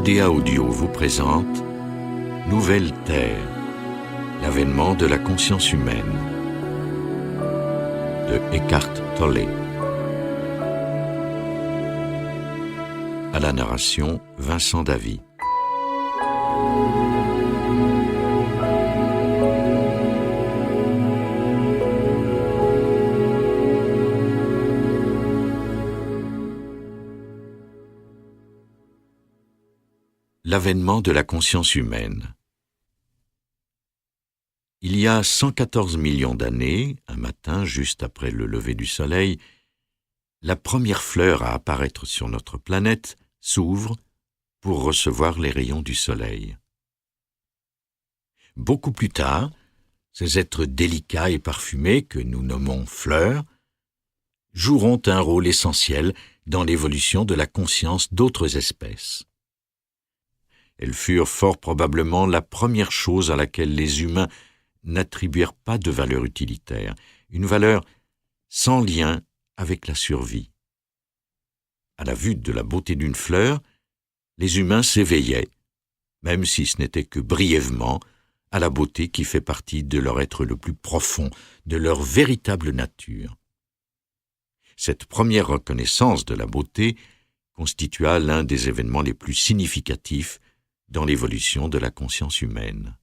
Idea Audio vous présente Nouvelle Terre, l'avènement de la conscience humaine de Eckhart Tolle. À la narration, Vincent Davy. L'avènement de la conscience humaine. Il y a 114 millions d'années, un matin juste après le lever du soleil, la première fleur à apparaître sur notre planète s'ouvre pour recevoir les rayons du soleil. Beaucoup plus tard, ces êtres délicats et parfumés que nous nommons fleurs joueront un rôle essentiel dans l'évolution de la conscience d'autres espèces. Elles furent fort probablement la première chose à laquelle les humains n'attribuèrent pas de valeur utilitaire, une valeur sans lien avec la survie. À la vue de la beauté d'une fleur, les humains s'éveillaient, même si ce n'était que brièvement, à la beauté qui fait partie de leur être le plus profond, de leur véritable nature. Cette première reconnaissance de la beauté constitua l'un des événements les plus significatifs dans l'évolution de la conscience humaine.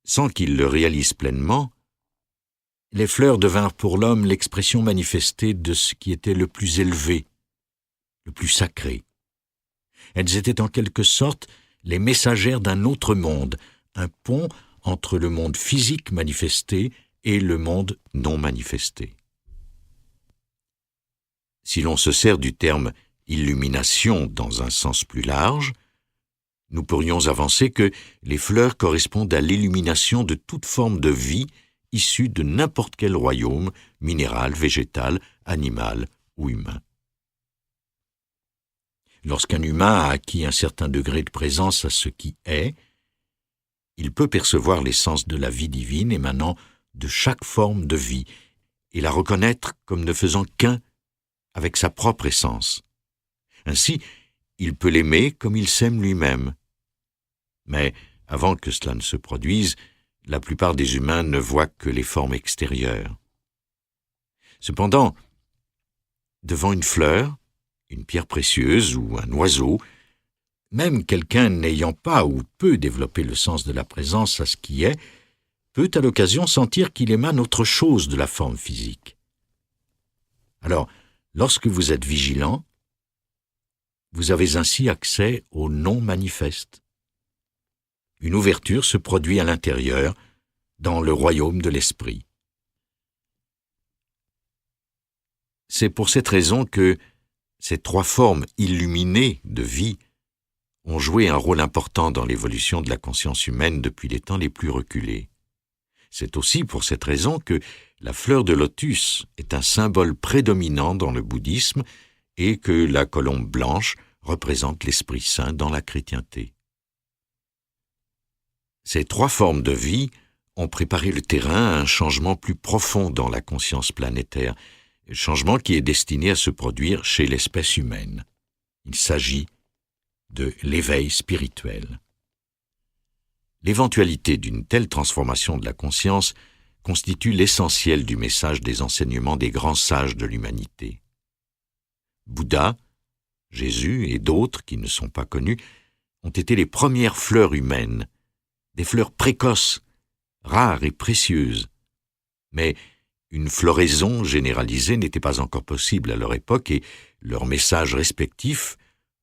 Sans qu'il le réalise pleinement, les fleurs devinrent pour l'homme l'expression manifestée de ce qui était le plus élevé, le plus sacré. Elles étaient en quelque sorte les messagères d'un autre monde, un pont entre le monde physique manifesté et le monde non manifesté. Si l'on se sert du terme illumination dans un sens plus large, nous pourrions avancer que les fleurs correspondent à l'illumination de toute forme de vie issue de n'importe quel royaume, minéral, végétal, animal ou humain. Lorsqu'un humain a acquis un certain degré de présence à ce qui est, il peut percevoir l'essence de la vie divine émanant de chaque forme de vie et la reconnaître comme ne faisant qu'un avec sa propre essence. Ainsi, il peut l'aimer comme il s'aime lui-même. Mais avant que cela ne se produise, la plupart des humains ne voient que les formes extérieures. Cependant, devant une fleur, une pierre précieuse ou un oiseau, même quelqu'un n'ayant pas ou peu développé le sens de la présence à ce qui est, peut à l'occasion sentir qu'il émane autre chose de la forme physique. Alors, lorsque vous êtes vigilant, vous avez ainsi accès au non manifeste. Une ouverture se produit à l'intérieur, dans le royaume de l'esprit. C'est pour cette raison que ces trois formes illuminées de vie ont joué un rôle important dans l'évolution de la conscience humaine depuis les temps les plus reculés. C'est aussi pour cette raison que la fleur de lotus est un symbole prédominant dans le bouddhisme et que la colombe blanche représente l'Esprit Saint dans la chrétienté. Ces trois formes de vie ont préparé le terrain à un changement plus profond dans la conscience planétaire, un changement qui est destiné à se produire chez l'espèce humaine. Il s'agit de l'éveil spirituel. L'éventualité d'une telle transformation de la conscience constitue l'essentiel du message des enseignements des grands sages de l'humanité. Bouddha, Jésus et d'autres qui ne sont pas connus ont été les premières fleurs humaines, des fleurs précoces, rares et précieuses. Mais une floraison généralisée n'était pas encore possible à leur époque et leurs messages respectifs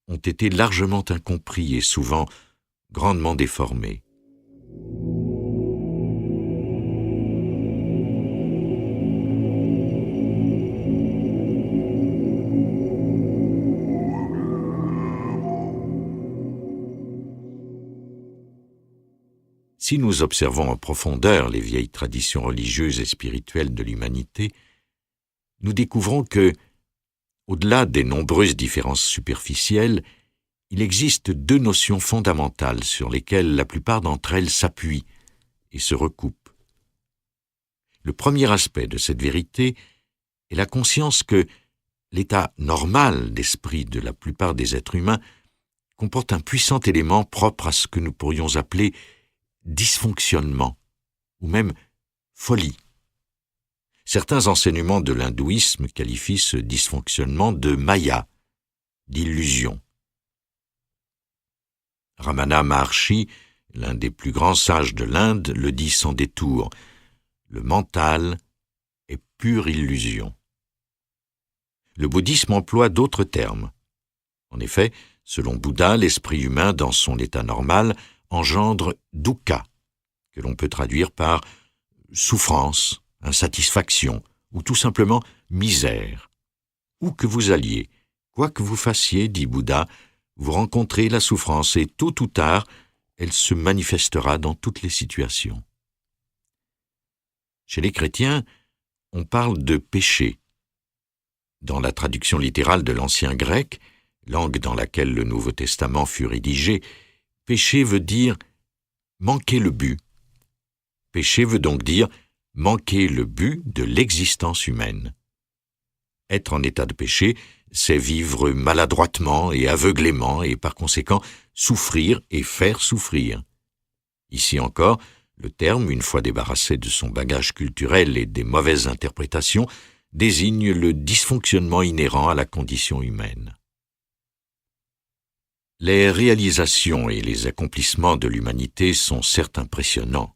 ont été largement incompris et souvent grandement déformés. Si nous observons en profondeur les vieilles traditions religieuses et spirituelles de l'humanité, nous découvrons que, au-delà des nombreuses différences superficielles, il existe deux notions fondamentales sur lesquelles la plupart d'entre elles s'appuient et se recoupent. Le premier aspect de cette vérité est la conscience que L'état normal d'esprit de la plupart des êtres humains comporte un puissant élément propre à ce que nous pourrions appeler dysfonctionnement, ou même folie. Certains enseignements de l'hindouisme qualifient ce dysfonctionnement de maya, d'illusion. Ramana Maharshi, l'un des plus grands sages de l'Inde, le dit sans détour. Le mental est pure illusion. Le bouddhisme emploie d'autres termes. En effet, selon Bouddha, l'esprit humain, dans son état normal, engendre dukkha, que l'on peut traduire par souffrance, insatisfaction, ou tout simplement misère. Où que vous alliez, quoi que vous fassiez, dit Bouddha, vous rencontrez la souffrance et tôt ou tard, elle se manifestera dans toutes les situations. Chez les chrétiens, on parle de péché. Dans la traduction littérale de l'ancien grec, langue dans laquelle le Nouveau Testament fut rédigé, péché veut dire manquer le but. Péché veut donc dire manquer le but de l'existence humaine. Être en état de péché, c'est vivre maladroitement et aveuglément et par conséquent souffrir et faire souffrir. Ici encore, le terme, une fois débarrassé de son bagage culturel et des mauvaises interprétations, désigne le dysfonctionnement inhérent à la condition humaine. Les réalisations et les accomplissements de l'humanité sont certes impressionnants.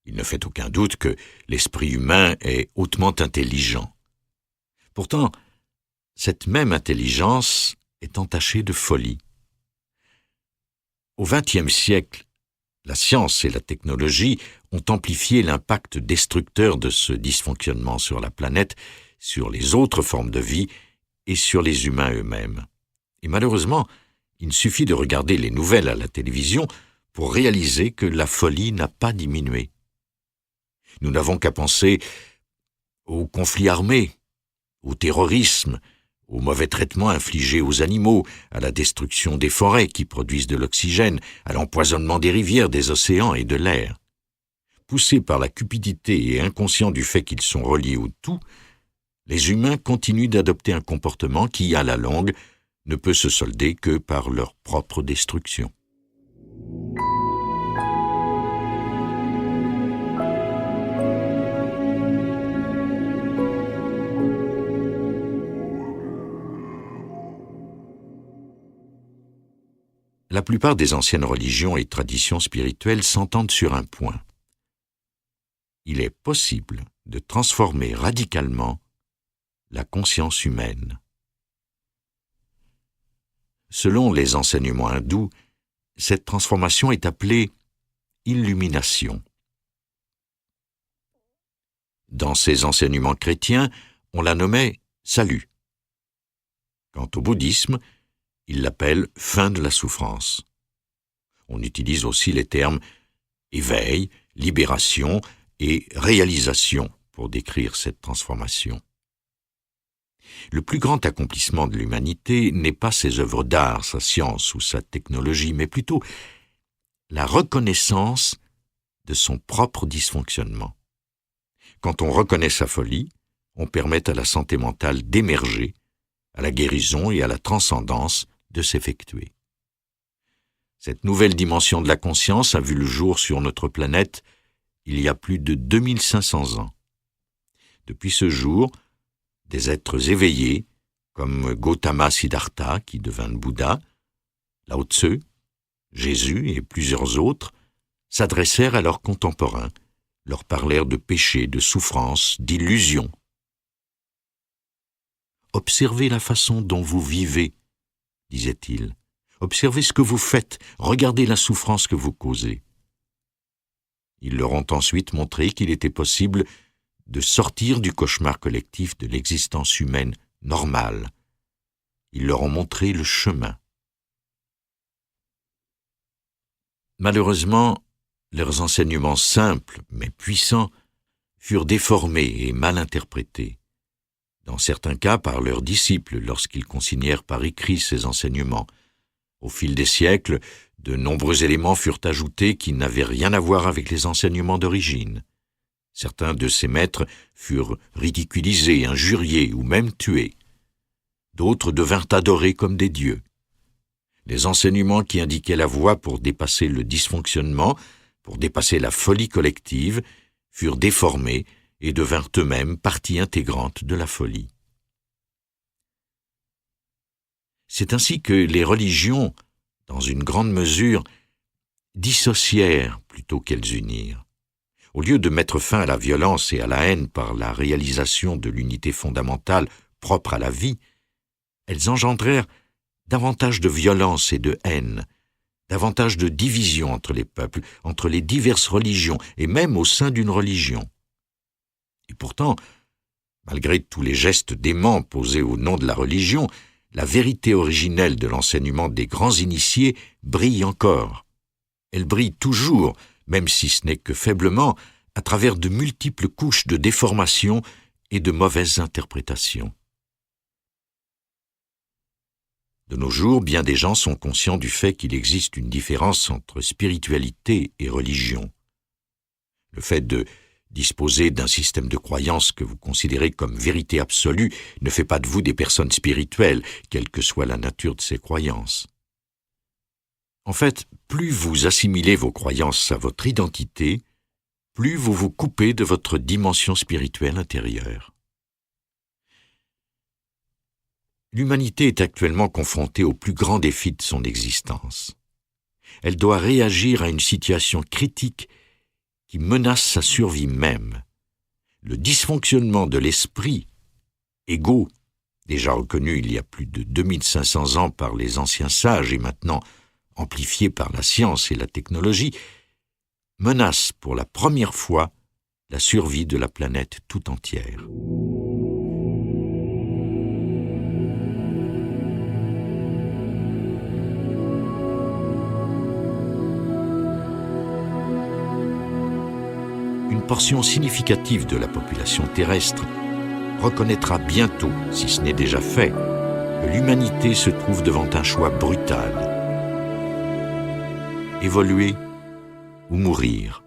Il ne fait aucun doute que l'esprit humain est hautement intelligent. Pourtant, cette même intelligence est entachée de folie. Au XXe siècle, la science et la technologie ont amplifié l'impact destructeur de ce dysfonctionnement sur la planète, sur les autres formes de vie et sur les humains eux-mêmes. Et malheureusement, il suffit de regarder les nouvelles à la télévision pour réaliser que la folie n'a pas diminué. Nous n'avons qu'à penser aux conflits armés, au terrorisme, aux mauvais traitements infligés aux animaux, à la destruction des forêts qui produisent de l'oxygène, à l'empoisonnement des rivières, des océans et de l'air. Poussés par la cupidité et inconscients du fait qu'ils sont reliés au tout, les humains continuent d'adopter un comportement qui, à la longue, ne peut se solder que par leur propre destruction. La plupart des anciennes religions et traditions spirituelles s'entendent sur un point. Il est possible de transformer radicalement la conscience humaine. Selon les enseignements hindous, cette transformation est appelée illumination. Dans ces enseignements chrétiens, on la nommait salut. Quant au bouddhisme, il l'appelle fin de la souffrance. On utilise aussi les termes éveil, libération et réalisation pour décrire cette transformation. Le plus grand accomplissement de l'humanité n'est pas ses œuvres d'art, sa science ou sa technologie, mais plutôt la reconnaissance de son propre dysfonctionnement. Quand on reconnaît sa folie, on permet à la santé mentale d'émerger, à la guérison et à la transcendance de s'effectuer. Cette nouvelle dimension de la conscience a vu le jour sur notre planète il y a plus de 2500 ans. Depuis ce jour, des êtres éveillés, comme Gautama Siddhartha, qui devint Bouddha, Lao Tse, Jésus et plusieurs autres, s'adressèrent à leurs contemporains, leur parlèrent de péché, de souffrance, d'illusion. Observez la façon dont vous vivez, disait-il. Observez ce que vous faites, regardez la souffrance que vous causez. Ils leur ont ensuite montré qu'il était possible de sortir du cauchemar collectif de l'existence humaine normale. Ils leur ont montré le chemin. Malheureusement, leurs enseignements simples mais puissants furent déformés et mal interprétés, dans certains cas par leurs disciples lorsqu'ils consignèrent par écrit ces enseignements. Au fil des siècles, de nombreux éléments furent ajoutés qui n'avaient rien à voir avec les enseignements d'origine. Certains de ces maîtres furent ridiculisés, injuriés ou même tués. D'autres devinrent adorés comme des dieux. Les enseignements qui indiquaient la voie pour dépasser le dysfonctionnement, pour dépasser la folie collective, furent déformés et devinrent eux-mêmes partie intégrante de la folie. C'est ainsi que les religions, dans une grande mesure, dissocièrent plutôt qu'elles unirent. Au lieu de mettre fin à la violence et à la haine par la réalisation de l'unité fondamentale propre à la vie, elles engendrèrent davantage de violence et de haine, davantage de division entre les peuples, entre les diverses religions et même au sein d'une religion. Et pourtant, malgré tous les gestes déments posés au nom de la religion, la vérité originelle de l'enseignement des grands initiés brille encore. Elle brille toujours, même si ce n'est que faiblement, à travers de multiples couches de déformation et de mauvaises interprétations. De nos jours, bien des gens sont conscients du fait qu'il existe une différence entre spiritualité et religion. Le fait de disposer d'un système de croyances que vous considérez comme vérité absolue ne fait pas de vous des personnes spirituelles, quelle que soit la nature de ces croyances. En fait, plus vous assimilez vos croyances à votre identité, plus vous vous coupez de votre dimension spirituelle intérieure. L'humanité est actuellement confrontée au plus grand défi de son existence. Elle doit réagir à une situation critique qui menace sa survie même. Le dysfonctionnement de l'esprit, égo, déjà reconnu il y a plus de 2500 ans par les anciens sages et maintenant amplifié par la science et la technologie, menace pour la première fois la survie de la planète tout entière. Une portion significative de la population terrestre reconnaîtra bientôt, si ce n'est déjà fait, que l'humanité se trouve devant un choix brutal. Évoluer ou mourir.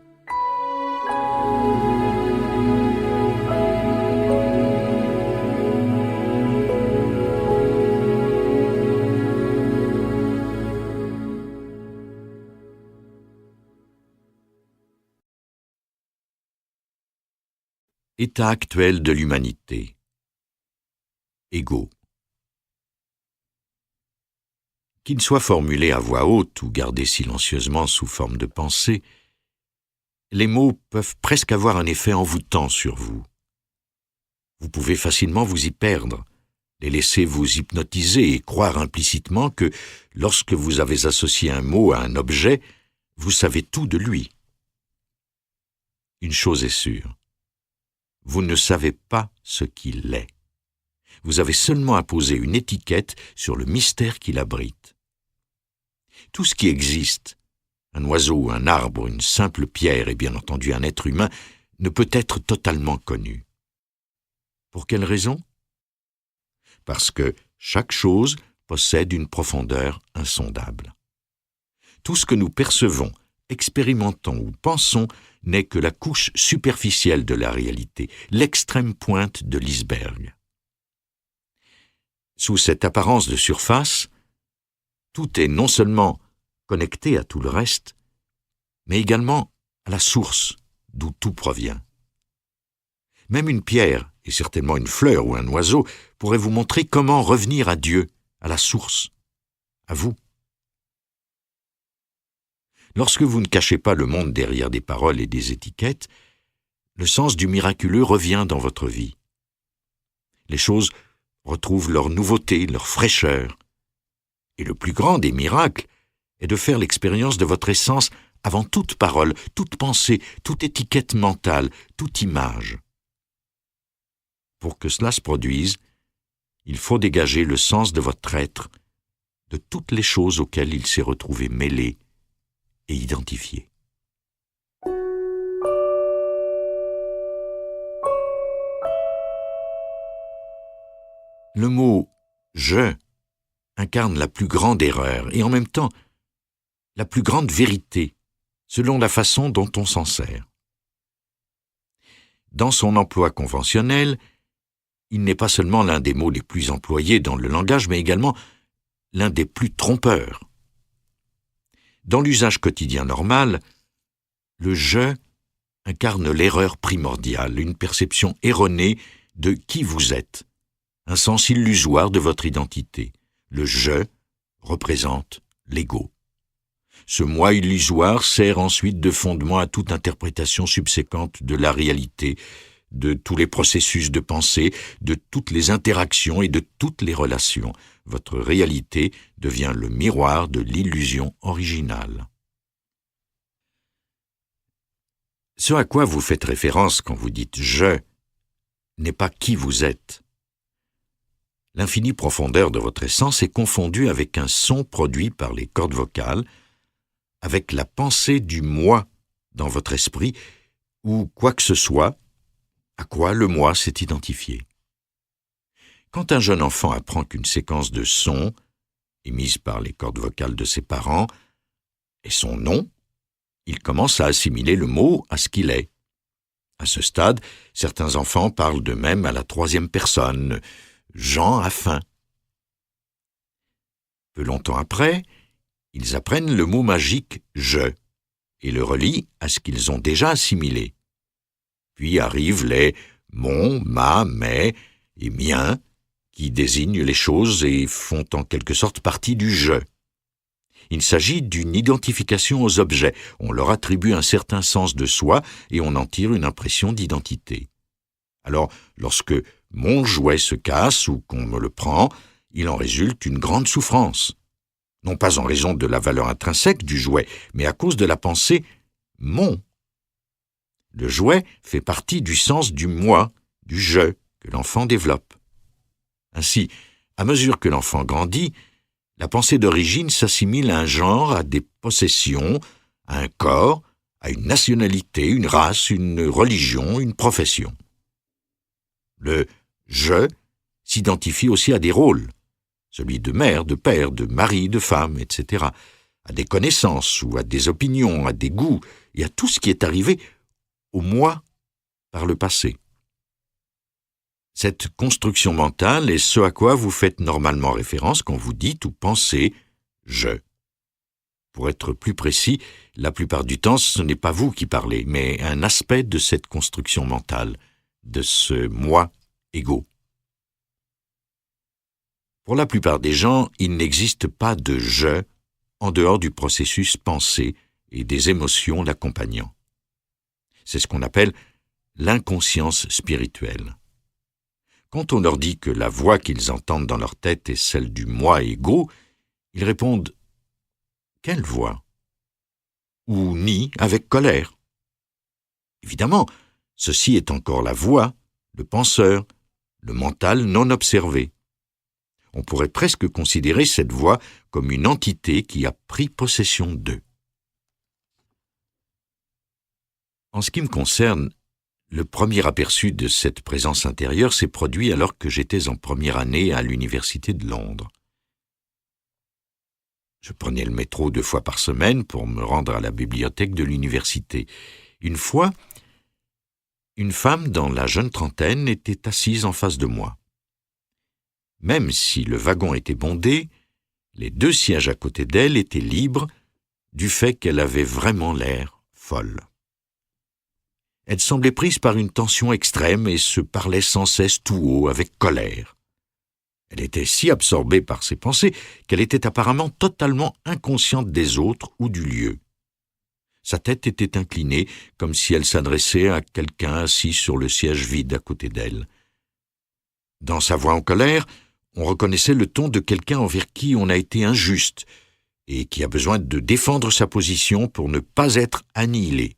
État actuel de l'humanité. Égo. Qu'il soit formulé à voix haute ou gardé silencieusement sous forme de pensée, les mots peuvent presque avoir un effet envoûtant sur vous. Vous pouvez facilement vous y perdre, les laisser vous hypnotiser et croire implicitement que, lorsque vous avez associé un mot à un objet, vous savez tout de lui. Une chose est sûre. Vous ne savez pas ce qu'il est. Vous avez seulement à poser une étiquette sur le mystère qu'il abrite. Tout ce qui existe, un oiseau, un arbre, une simple pierre et bien entendu un être humain, ne peut être totalement connu. Pour quelle raison? Parce que chaque chose possède une profondeur insondable. Tout ce que nous percevons, expérimentons ou pensons n'est que la couche superficielle de la réalité, l'extrême pointe de l'iceberg. Sous cette apparence de surface, tout est non seulement connecté à tout le reste, mais également à la source d'où tout provient. Même une pierre, et certainement une fleur ou un oiseau, pourrait vous montrer comment revenir à Dieu, à la source, à vous. Lorsque vous ne cachez pas le monde derrière des paroles et des étiquettes, le sens du miraculeux revient dans votre vie. Les choses retrouvent leur nouveauté, leur fraîcheur. Et le plus grand des miracles est de faire l'expérience de votre essence avant toute parole, toute pensée, toute étiquette mentale, toute image. Pour que cela se produise, il faut dégager le sens de votre être, de toutes les choses auxquelles il s'est retrouvé mêlé et identifié. Le mot « je » incarne la plus grande erreur et en même temps la plus grande vérité selon la façon dont on s'en sert. Dans son emploi conventionnel, il n'est pas seulement l'un des mots les plus employés dans le langage, mais également l'un des plus trompeurs. Dans l'usage quotidien normal, le « je » incarne l'erreur primordiale, une perception erronée de qui vous êtes, un sens illusoire de votre identité. Le « je » représente l'ego. Ce moi illusoire sert ensuite de fondement à toute interprétation subséquente de la réalité, de tous les processus de pensée, de toutes les interactions et de toutes les relations. Votre réalité devient le miroir de l'illusion originale. Ce à quoi vous faites référence quand vous dites « je » n'est pas qui vous êtes. L'infinie profondeur de votre essence est confondue avec un son produit par les cordes vocales, avec la pensée du « moi » dans votre esprit, ou quoi que ce soit, à quoi le moi s'est identifié. Quand un jeune enfant apprend qu'une séquence de sons, émise par les cordes vocales de ses parents, est son nom, il commence à assimiler le mot à ce qu'il est. À ce stade, certains enfants parlent d'eux-mêmes à la troisième personne, Jean a faim. Peu longtemps après, ils apprennent le mot magique « je » et le relient à ce qu'ils ont déjà assimilé. Puis arrivent les « mon »,« ma »,« mes » et « mien » qui désignent les choses et font en quelque sorte partie du « je ». Il s'agit d'une identification aux objets. On leur attribue un certain sens de soi et on en tire une impression d'identité. Alors, lorsque mon jouet se casse ou qu'on me le prend, il en résulte une grande souffrance. Non pas en raison de la valeur intrinsèque du jouet, mais à cause de la pensée « mon ». Le jouet fait partie du sens du « moi », du « je » que l'enfant développe. Ainsi, à mesure que l'enfant grandit, la pensée d'origine s'assimile à un genre, à des possessions, à un corps, à une nationalité, une race, une religion, une profession. Le « je » s'identifie aussi à des rôles, celui de mère, de père, de mari, de femme, etc., à des connaissances ou à des opinions, à des goûts et à tout ce qui est arrivé au moi par le passé. Cette construction mentale est ce à quoi vous faites normalement référence quand vous dites ou pensez « je ». Pour être plus précis, la plupart du temps, ce n'est pas vous qui parlez, mais un aspect de cette construction mentale, de ce « moi » égo. Pour la plupart des gens, il n'existe pas de « je » en dehors du processus pensé et des émotions l'accompagnant. C'est ce qu'on appelle l'inconscience spirituelle. Quand on leur dit que la voix qu'ils entendent dans leur tête est celle du moi égo, ils répondent « Quelle voix ?» ou nient avec colère. Évidemment, ceci est encore la voix, le penseur, le mental non observé. On pourrait presque considérer cette voix comme une entité qui a pris possession d'eux. En ce qui me concerne, le premier aperçu de cette présence intérieure s'est produit alors que j'étais en première année à l'université de Londres. Je prenais le métro 2 fois par semaine pour me rendre à la bibliothèque de l'université. Une fois, une femme dans la jeune trentaine était assise en face de moi. Même si le wagon était bondé, les 2 sièges à côté d'elle étaient libres du fait qu'elle avait vraiment l'air folle. Elle semblait prise par une tension extrême et se parlait sans cesse tout haut, avec colère. Elle était si absorbée par ses pensées qu'elle était apparemment totalement inconsciente des autres ou du lieu. Sa tête était inclinée, comme si elle s'adressait à quelqu'un assis sur le siège vide à côté d'elle. Dans sa voix en colère, on reconnaissait le ton de quelqu'un envers qui on a été injuste et qui a besoin de défendre sa position pour ne pas être annihilé.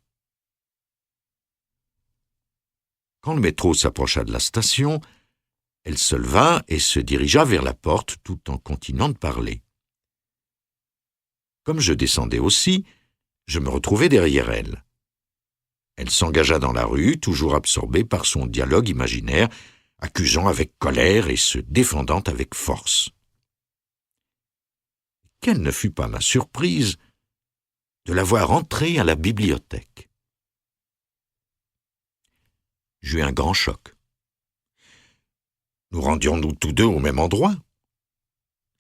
Quand le métro s'approcha de la station, elle se leva et se dirigea vers la porte tout en continuant de parler. Comme je descendais aussi, je me retrouvai derrière elle. Elle s'engagea dans la rue, toujours absorbée par son dialogue imaginaire, accusant avec colère et se défendant avec force. Quelle ne fut pas ma surprise de la voir entrer à la bibliothèque. J'eus un grand choc. Nous rendions-nous tous deux au même endroit?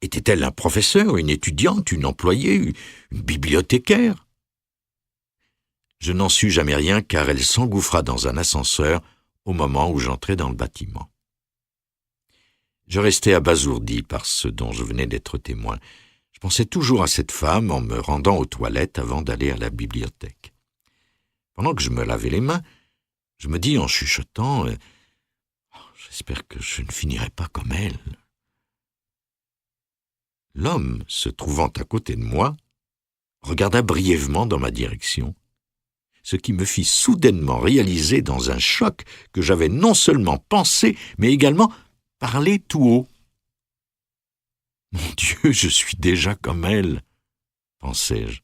Était-elle un professeur, une étudiante, une employée, une bibliothécaire? Je n'en sus jamais rien car elle s'engouffra dans un ascenseur au moment où j'entrais dans le bâtiment. Je restais abasourdi par ce dont je venais d'être témoin. Je pensais toujours à cette femme en me rendant aux toilettes avant d'aller à la bibliothèque. Pendant que je me lavais les mains, je me dis en chuchotant « J'espère que je ne finirai pas comme elle. » L'homme, se trouvant à côté de moi, regarda brièvement dans ma direction, ce qui me fit soudainement réaliser dans un choc que j'avais non seulement pensé, mais également parlé tout haut. « Mon Dieu, je suis déjà comme elle, » pensai-je.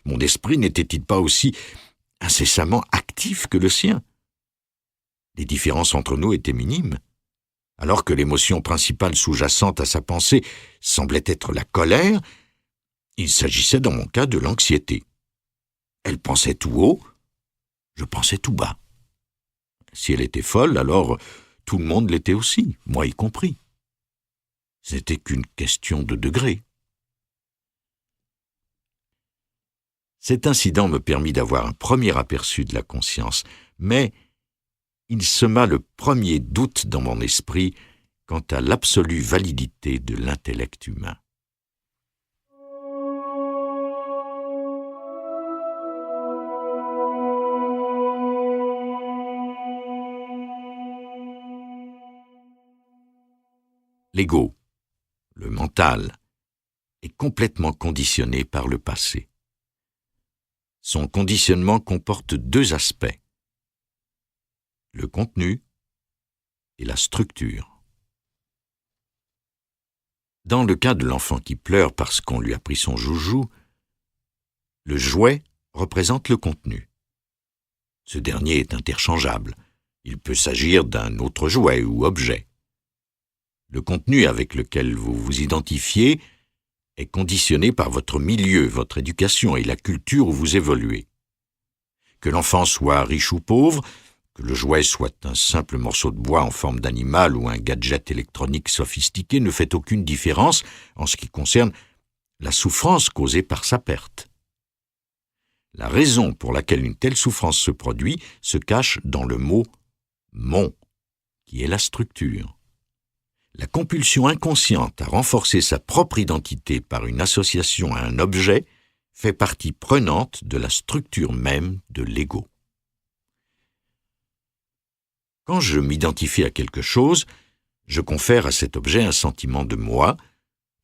Mon esprit n'était-il pas aussi incessamment actif que le sien? Les différences entre nous étaient minimes, alors que l'émotion principale sous-jacente à sa pensée semblait être la colère. Il s'agissait dans mon cas de l'anxiété. Elle pensait tout haut, je pensais tout bas. Si elle était folle, alors tout le monde l'était aussi, moi y compris. Ce n'était qu'une question de degré. Cet incident me permit d'avoir un premier aperçu de la conscience, mais il sema le premier doute dans mon esprit quant à l'absolue validité de l'intellect humain. L'ego, le mental, est complètement conditionné par le passé. Son conditionnement comporte deux aspects: le contenu et la structure. Dans le cas de l'enfant qui pleure parce qu'on lui a pris son joujou, le jouet représente le contenu. Ce dernier est interchangeable. Il peut s'agir d'un autre jouet ou objet. Le contenu avec lequel vous vous identifiez est conditionné par votre milieu, votre éducation et la culture où vous évoluez. Que l'enfant soit riche ou pauvre, que le jouet soit un simple morceau de bois en forme d'animal ou un gadget électronique sophistiqué ne fait aucune différence en ce qui concerne la souffrance causée par sa perte. La raison pour laquelle une telle souffrance se produit se cache dans le mot « mon », qui est la structure. La compulsion inconsciente à renforcer sa propre identité par une association à un objet fait partie prenante de la structure même de l'ego. Quand je m'identifie à quelque chose, je confère à cet objet un sentiment de moi,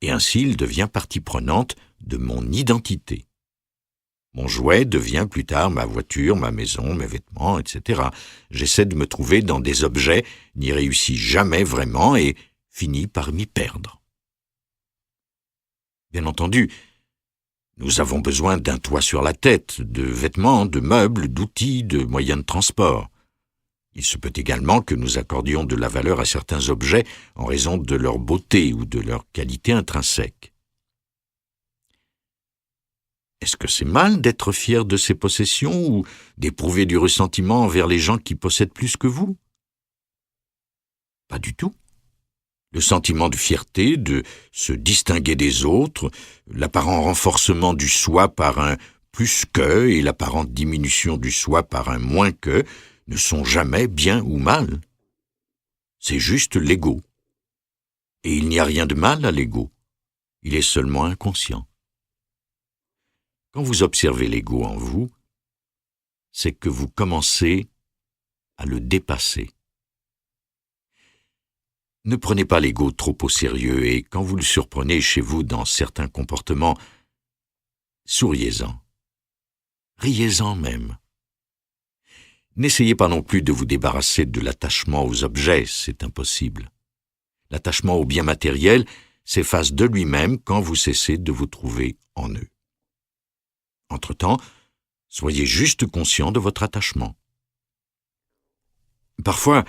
et ainsi il devient partie prenante de mon identité. Mon jouet devient plus tard ma voiture, ma maison, mes vêtements, etc. J'essaie de me trouver dans des objets, n'y réussis jamais vraiment et finis par m'y perdre. Bien entendu, nous avons besoin d'un toit sur la tête, de vêtements, de meubles, d'outils, de moyens de transport. Il se peut également que nous accordions de la valeur à certains objets en raison de leur beauté ou de leur qualité intrinsèque. Est-ce que c'est mal d'être fier de ses possessions ou d'éprouver du ressentiment envers les gens qui possèdent plus que vous? Pas du tout. Le sentiment de fierté, de se distinguer des autres, l'apparent renforcement du soi par un plus que et l'apparente diminution du soi par un moins que ne sont jamais bien ou mal. C'est juste l'ego. Et il n'y a rien de mal à l'ego. Il est seulement inconscient. Quand vous observez l'ego en vous, c'est que vous commencez à le dépasser. Ne prenez pas l'ego trop au sérieux et quand vous le surprenez chez vous dans certains comportements, souriez-en. Riez-en même. N'essayez pas non plus de vous débarrasser de l'attachement aux objets, c'est impossible. L'attachement aux biens matériels s'efface de lui-même quand vous cessez de vous trouver en eux. Entre-temps, soyez juste conscient de votre attachement. Parfois,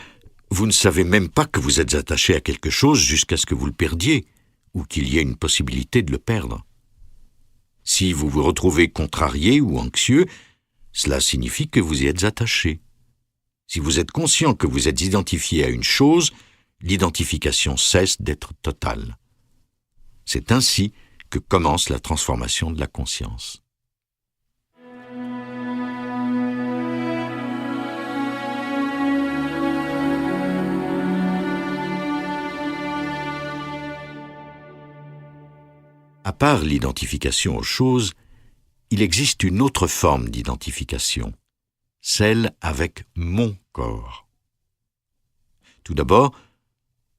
vous ne savez même pas que vous êtes attaché à quelque chose jusqu'à ce que vous le perdiez ou qu'il y ait une possibilité de le perdre. Si vous vous retrouvez contrarié ou anxieux, cela signifie que vous y êtes attaché. Si vous êtes conscient que vous êtes identifié à une chose, l'identification cesse d'être totale. C'est ainsi que commence la transformation de la conscience. À part l'identification aux choses, il existe une autre forme d'identification, celle avec mon corps. Tout d'abord,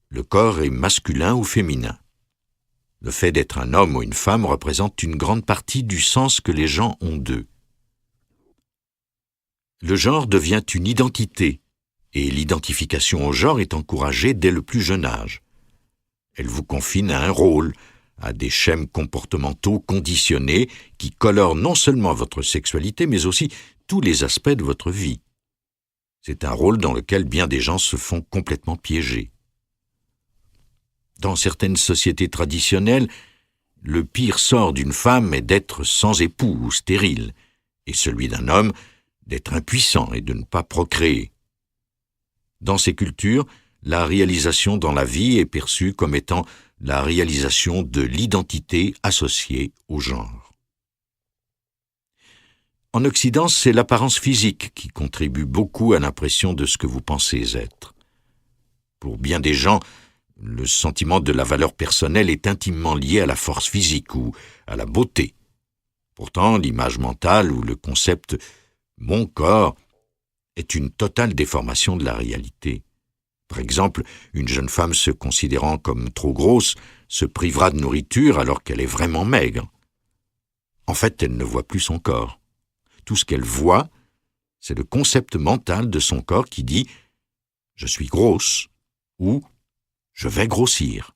le corps est masculin ou féminin. Le fait d'être un homme ou une femme représente une grande partie du sens que les gens ont d'eux. Le genre devient une identité, et l'identification au genre est encouragée dès le plus jeune âge. Elle vous confine à un rôle, à des schèmes comportementaux conditionnés qui colorent non seulement votre sexualité, mais aussi tous les aspects de votre vie. C'est un rôle dans lequel bien des gens se font complètement piéger. Dans certaines sociétés traditionnelles, le pire sort d'une femme est d'être sans époux ou stérile, et celui d'un homme d'être impuissant et de ne pas procréer. Dans ces cultures, la réalisation dans la vie est perçue comme étant la réalisation de l'identité associée au genre. En Occident, c'est l'apparence physique qui contribue beaucoup à l'impression de ce que vous pensez être. Pour bien des gens, le sentiment de la valeur personnelle est intimement lié à la force physique ou à la beauté. Pourtant, l'image mentale ou le concept « mon corps » est une totale déformation de la réalité. Par exemple, une jeune femme se considérant comme trop grosse se privera de nourriture alors qu'elle est vraiment maigre. En fait, elle ne voit plus son corps. Tout ce qu'elle voit, c'est le concept mental de son corps qui dit « je suis grosse » ou « je vais grossir ».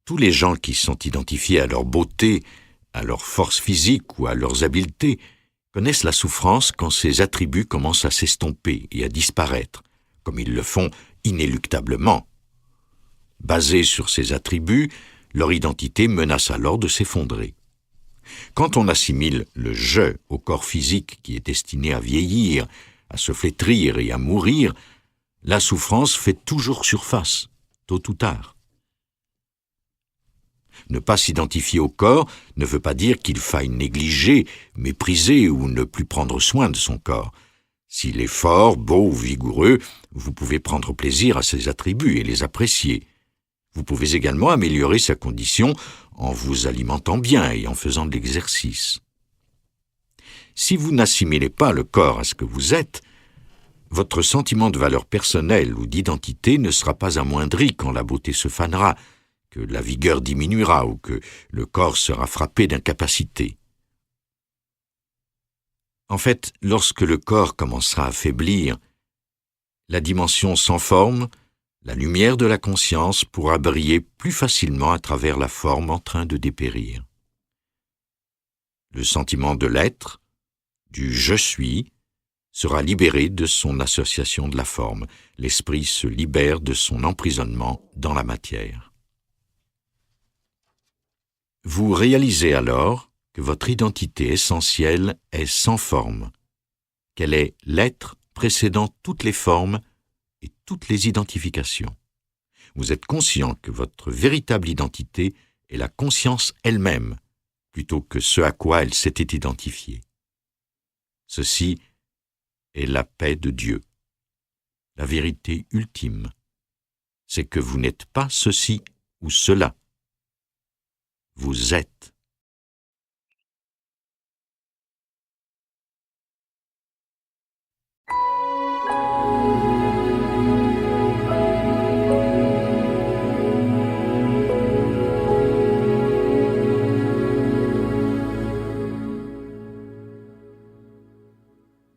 Tous les gens qui sont identifiés à leur beauté, à leur force physique ou à leurs habiletés connaissent la souffrance quand ces attributs commencent à s'estomper et à disparaître, comme ils le font inéluctablement. Basés sur ces attributs, leur identité menace alors de s'effondrer. Quand on assimile le « je » au corps physique qui est destiné à vieillir, à se flétrir et à mourir, la souffrance fait toujours surface, tôt ou tard. Ne pas s'identifier au corps ne veut pas dire qu'il faille négliger, mépriser ou ne plus prendre soin de son corps. S'il est fort, beau ou vigoureux, vous pouvez prendre plaisir à ses attributs et les apprécier. Vous pouvez également améliorer sa condition en vous alimentant bien et en faisant de l'exercice. Si vous n'assimilez pas le corps à ce que vous êtes, votre sentiment de valeur personnelle ou d'identité ne sera pas amoindri quand la beauté se fanera, que la vigueur diminuera ou que le corps sera frappé d'incapacité. En fait, lorsque le corps commencera à faiblir, la dimension sans forme, la lumière de la conscience pourra briller plus facilement à travers la forme en train de dépérir. Le sentiment de l'être, du « je suis », sera libéré de son association de la forme. L'esprit se libère de son emprisonnement dans la matière. Vous réalisez alors que votre identité essentielle est sans forme, qu'elle est l'être précédant toutes les formes et toutes les identifications. Vous êtes conscient que votre véritable identité est la conscience elle-même, plutôt que ce à quoi elle s'était identifiée. Ceci est la paix de Dieu. La vérité ultime, c'est que vous n'êtes pas ceci ou cela. Vous êtes.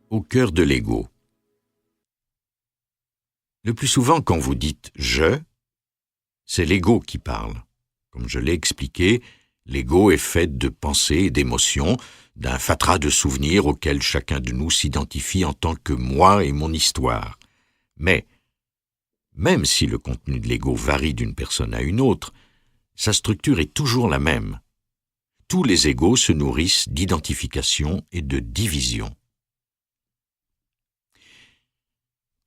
Au cœur de l'ego. Le plus souvent, quand vous dites « je », c'est l'ego qui parle. Comme je l'ai expliqué, l'ego est fait de pensées et d'émotions, d'un fatras de souvenirs auxquels chacun de nous s'identifie en tant que moi et mon histoire. Mais, même si le contenu de l'ego varie d'une personne à une autre, sa structure est toujours la même. Tous les égos se nourrissent d'identification et de division.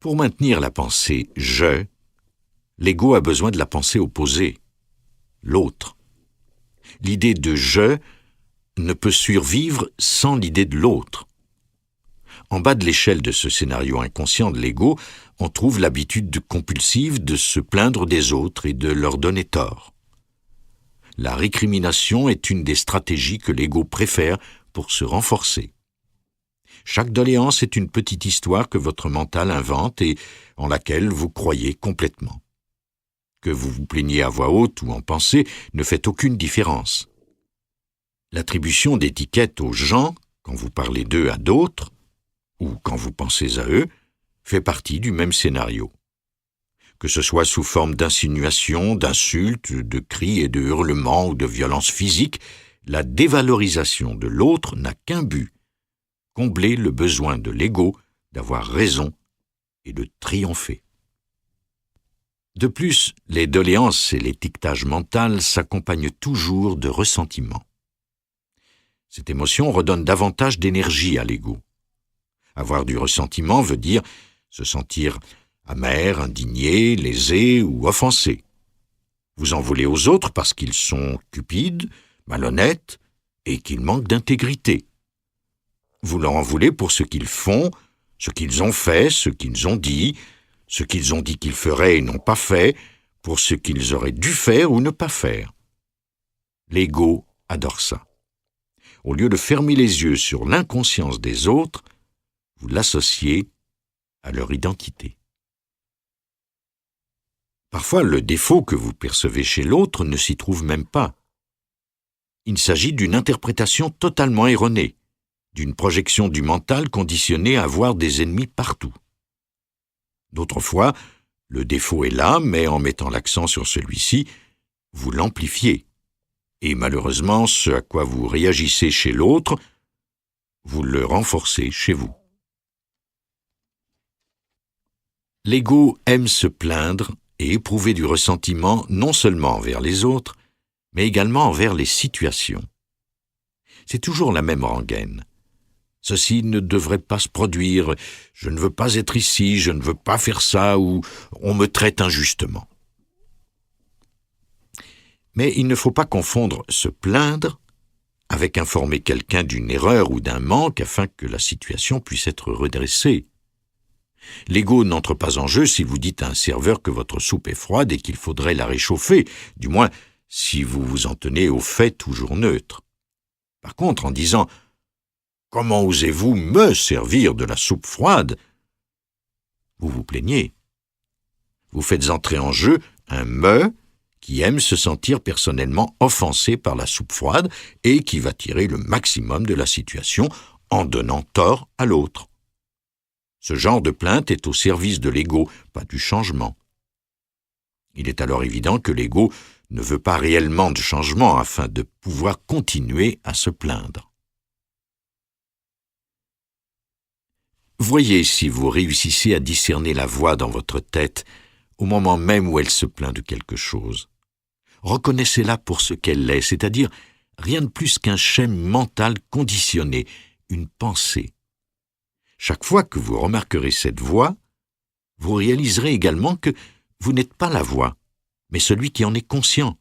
Pour maintenir la pensée « je », l'ego a besoin de la pensée opposée, l'autre. L'idée de « je » ne peut survivre sans l'idée de l'autre. En bas de l'échelle de ce scénario inconscient de l'ego, on trouve l'habitude compulsive de se plaindre des autres et de leur donner tort. La récrimination est une des stratégies que l'ego préfère pour se renforcer. Chaque doléance est une petite histoire que votre mental invente et en laquelle vous croyez complètement. Que vous vous plaigniez à voix haute ou en pensée ne fait aucune différence. L'attribution d'étiquettes aux gens, quand vous parlez d'eux à d'autres, ou quand vous pensez à eux, fait partie du même scénario. Que ce soit sous forme d'insinuations, d'insultes, de cris et de hurlements ou de violences physiques, la dévalorisation de l'autre n'a qu'un but, combler le besoin de l'ego d'avoir raison et de triompher. De plus, les doléances et l'étiquetage mental s'accompagnent toujours de ressentiments. Cette émotion redonne davantage d'énergie à l'ego. Avoir du ressentiment veut dire se sentir amer, indigné, lésé ou offensé. Vous en voulez aux autres parce qu'ils sont cupides, malhonnêtes et qu'ils manquent d'intégrité. Vous leur en voulez pour ce qu'ils font, ce qu'ils ont fait, ce qu'ils ont dit, ce qu'ils ont dit qu'ils feraient et n'ont pas fait, pour ce qu'ils auraient dû faire ou ne pas faire. L'ego adore ça. Au lieu de fermer les yeux sur l'inconscience des autres, vous l'associez à leur identité. Parfois, le défaut que vous percevez chez l'autre ne s'y trouve même pas. Il s'agit d'une interprétation totalement erronée, d'une projection du mental conditionnée à voir des ennemis partout. D'autres fois, le défaut est là, mais en mettant l'accent sur celui-ci, vous l'amplifiez. Et malheureusement, ce à quoi vous réagissez chez l'autre, vous le renforcez chez vous. L'ego aime se plaindre et éprouver du ressentiment non seulement envers les autres, mais également envers les situations. C'est toujours la même rengaine. Ceci ne devrait pas se produire, je ne veux pas être ici, je ne veux pas faire ça, ou on me traite injustement. Mais il ne faut pas confondre se plaindre avec informer quelqu'un d'une erreur ou d'un manque afin que la situation puisse être redressée. L'ego n'entre pas en jeu si vous dites à un serveur que votre soupe est froide et qu'il faudrait la réchauffer, du moins si vous vous en tenez au fait toujours neutre. Par contre, en disant « Comment osez-vous me servir de la soupe froide ?» vous vous plaignez. Vous faites entrer en jeu un « me » qui aime se sentir personnellement offensé par la soupe froide et qui va tirer le maximum de la situation en donnant tort à l'autre. Ce genre de plainte est au service de l'ego, pas du changement. Il est alors évident que l'ego ne veut pas réellement de changement afin de pouvoir continuer à se plaindre. Voyez si vous réussissez à discerner la voix dans votre tête au moment même où elle se plaint de quelque chose. Reconnaissez-la pour ce qu'elle est, c'est-à-dire rien de plus qu'un schème mental conditionné, une pensée. Chaque fois que vous remarquerez cette voix, vous réaliserez également que vous n'êtes pas la voix, mais celui qui en est conscient.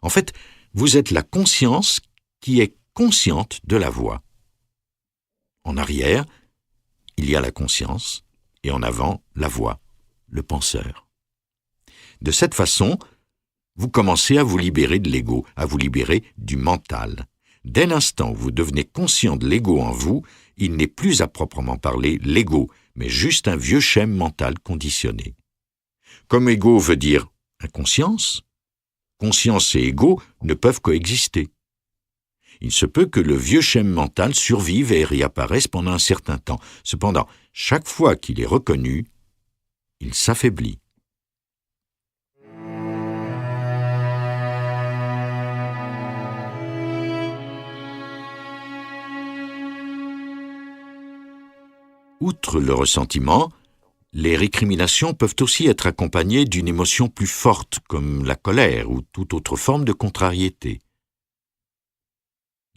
En fait, vous êtes la conscience qui est consciente de la voix. En arrière, il y a la conscience, et en avant, la voix, le penseur. De cette façon, vous commencez à vous libérer de l'ego, à vous libérer du mental. Dès l'instant où vous devenez conscient de l'ego en vous, il n'est plus à proprement parler l'ego, mais juste un vieux schème mental conditionné. Comme ego veut dire inconscience, conscience et ego ne peuvent coexister. Il se peut que le vieux schème mental survive et réapparaisse pendant un certain temps. Cependant, chaque fois qu'il est reconnu, il s'affaiblit. Outre le ressentiment, les récriminations peuvent aussi être accompagnées d'une émotion plus forte, comme la colère ou toute autre forme de contrariété.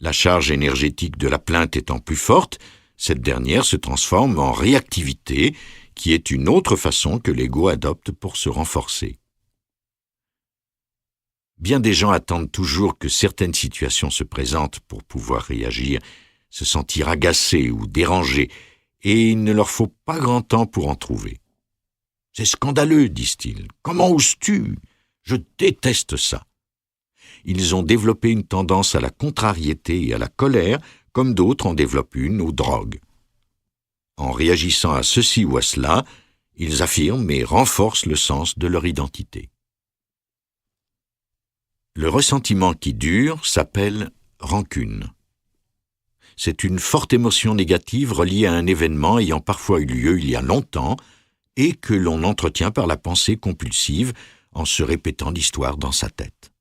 La charge énergétique de la plainte étant plus forte, cette dernière se transforme en réactivité qui est une autre façon que l'ego adopte pour se renforcer. Bien des gens attendent toujours que certaines situations se présentent pour pouvoir réagir, se sentir agacés ou dérangés, et il ne leur faut pas grand temps pour en trouver. « C'est scandaleux, disent-ils. Comment oses-tu ? Je déteste ça. » Ils ont développé une tendance à la contrariété et à la colère, comme d'autres en développent une aux drogues. En réagissant à ceci ou à cela, ils affirment et renforcent le sens de leur identité. Le ressentiment qui dure s'appelle rancune. C'est une forte émotion négative reliée à un événement ayant parfois eu lieu il y a longtemps et que l'on entretient par la pensée compulsive en se répétant l'histoire dans sa tête.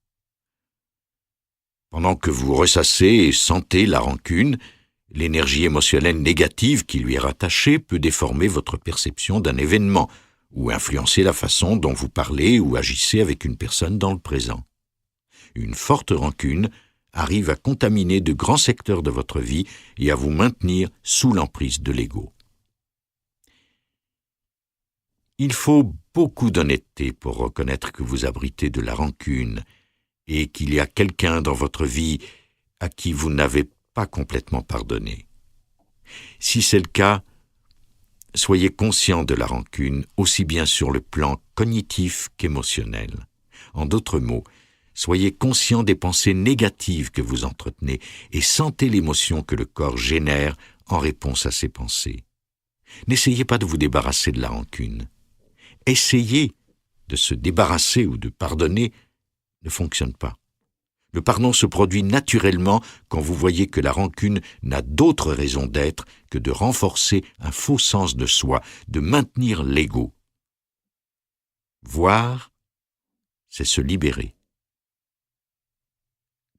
Pendant que vous ressassez et sentez la rancune, l'énergie émotionnelle négative qui lui est rattachée peut déformer votre perception d'un événement ou influencer la façon dont vous parlez ou agissez avec une personne dans le présent. Une forte rancune arrive à contaminer de grands secteurs de votre vie et à vous maintenir sous l'emprise de l'ego. Il faut beaucoup d'honnêteté pour reconnaître que vous abritez de la rancune et qu'il y a quelqu'un dans votre vie à qui vous n'avez pas complètement pardonné. Si c'est le cas, soyez conscient de la rancune aussi bien sur le plan cognitif qu'émotionnel. En d'autres mots, soyez conscient des pensées négatives que vous entretenez et sentez l'émotion que le corps génère en réponse à ces pensées. N'essayez pas de vous débarrasser de la rancune. Essayer de se débarrasser ou de pardonner ne fonctionne pas. Le pardon se produit naturellement quand vous voyez que la rancune n'a d'autre raison d'être que de renforcer un faux sens de soi, de maintenir l'ego. Voir, c'est se libérer.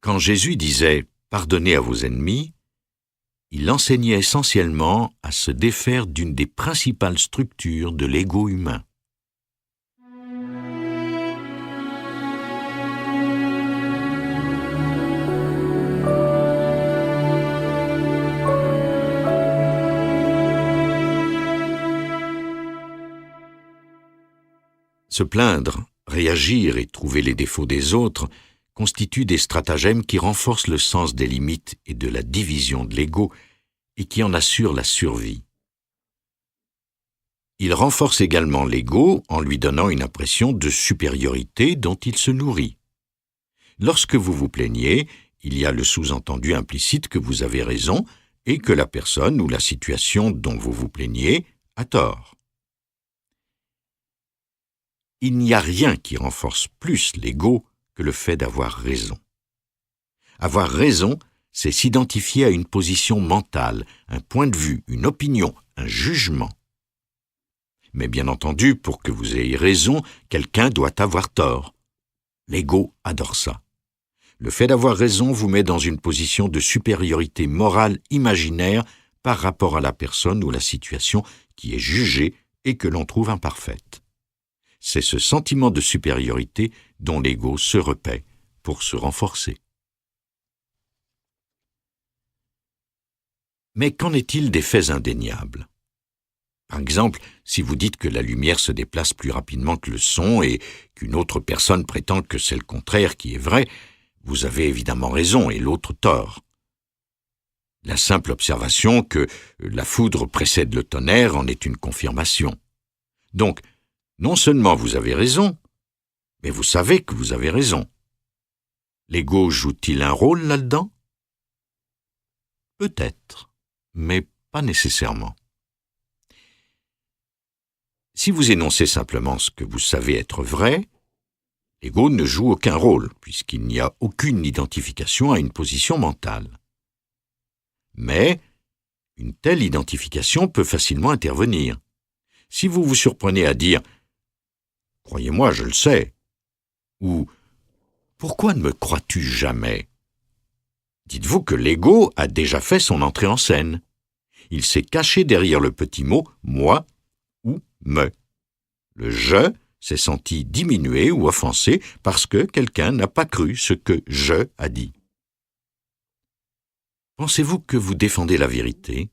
Quand Jésus disait « Pardonnez à vos ennemis », il enseignait essentiellement à se défaire d'une des principales structures de l'ego humain. Se plaindre, réagir et trouver les défauts des autres constituent des stratagèmes qui renforcent le sens des limites et de la division de l'ego et qui en assurent la survie. Ils renforcent également l'ego en lui donnant une impression de supériorité dont il se nourrit. Lorsque vous vous plaignez, il y a le sous-entendu implicite que vous avez raison et que la personne ou la situation dont vous vous plaignez a tort. Il n'y a rien qui renforce plus l'ego que le fait d'avoir raison. Avoir raison, c'est s'identifier à une position mentale, un point de vue, une opinion, un jugement. Mais bien entendu, pour que vous ayez raison, quelqu'un doit avoir tort. L'ego adore ça. Le fait d'avoir raison vous met dans une position de supériorité morale imaginaire par rapport à la personne ou la situation qui est jugée et que l'on trouve imparfaite. C'est ce sentiment de supériorité dont l'ego se repaît pour se renforcer. Mais qu'en est-il des faits indéniables ? Par exemple, si vous dites que la lumière se déplace plus rapidement que le son et qu'une autre personne prétend que c'est le contraire qui est vrai, vous avez évidemment raison et l'autre tort. La simple observation que la foudre précède le tonnerre en est une confirmation. Donc, non seulement vous avez raison, mais vous savez que vous avez raison. L'ego joue-t-il un rôle là-dedans ? Peut-être, mais pas nécessairement. Si vous énoncez simplement ce que vous savez être vrai, l'ego ne joue aucun rôle, puisqu'il n'y a aucune identification à une position mentale. Mais une telle identification peut facilement intervenir. Si vous vous surprenez à dire « Croyez-moi, je le sais » ou « Pourquoi ne me crois-tu jamais ?» dites-vous que l'ego a déjà fait son entrée en scène. Il s'est caché derrière le petit mot « moi » ou « me ». Le « je » s'est senti diminué ou offensé parce que quelqu'un n'a pas cru ce que « je » a dit. Pensez-vous que vous défendez la vérité ?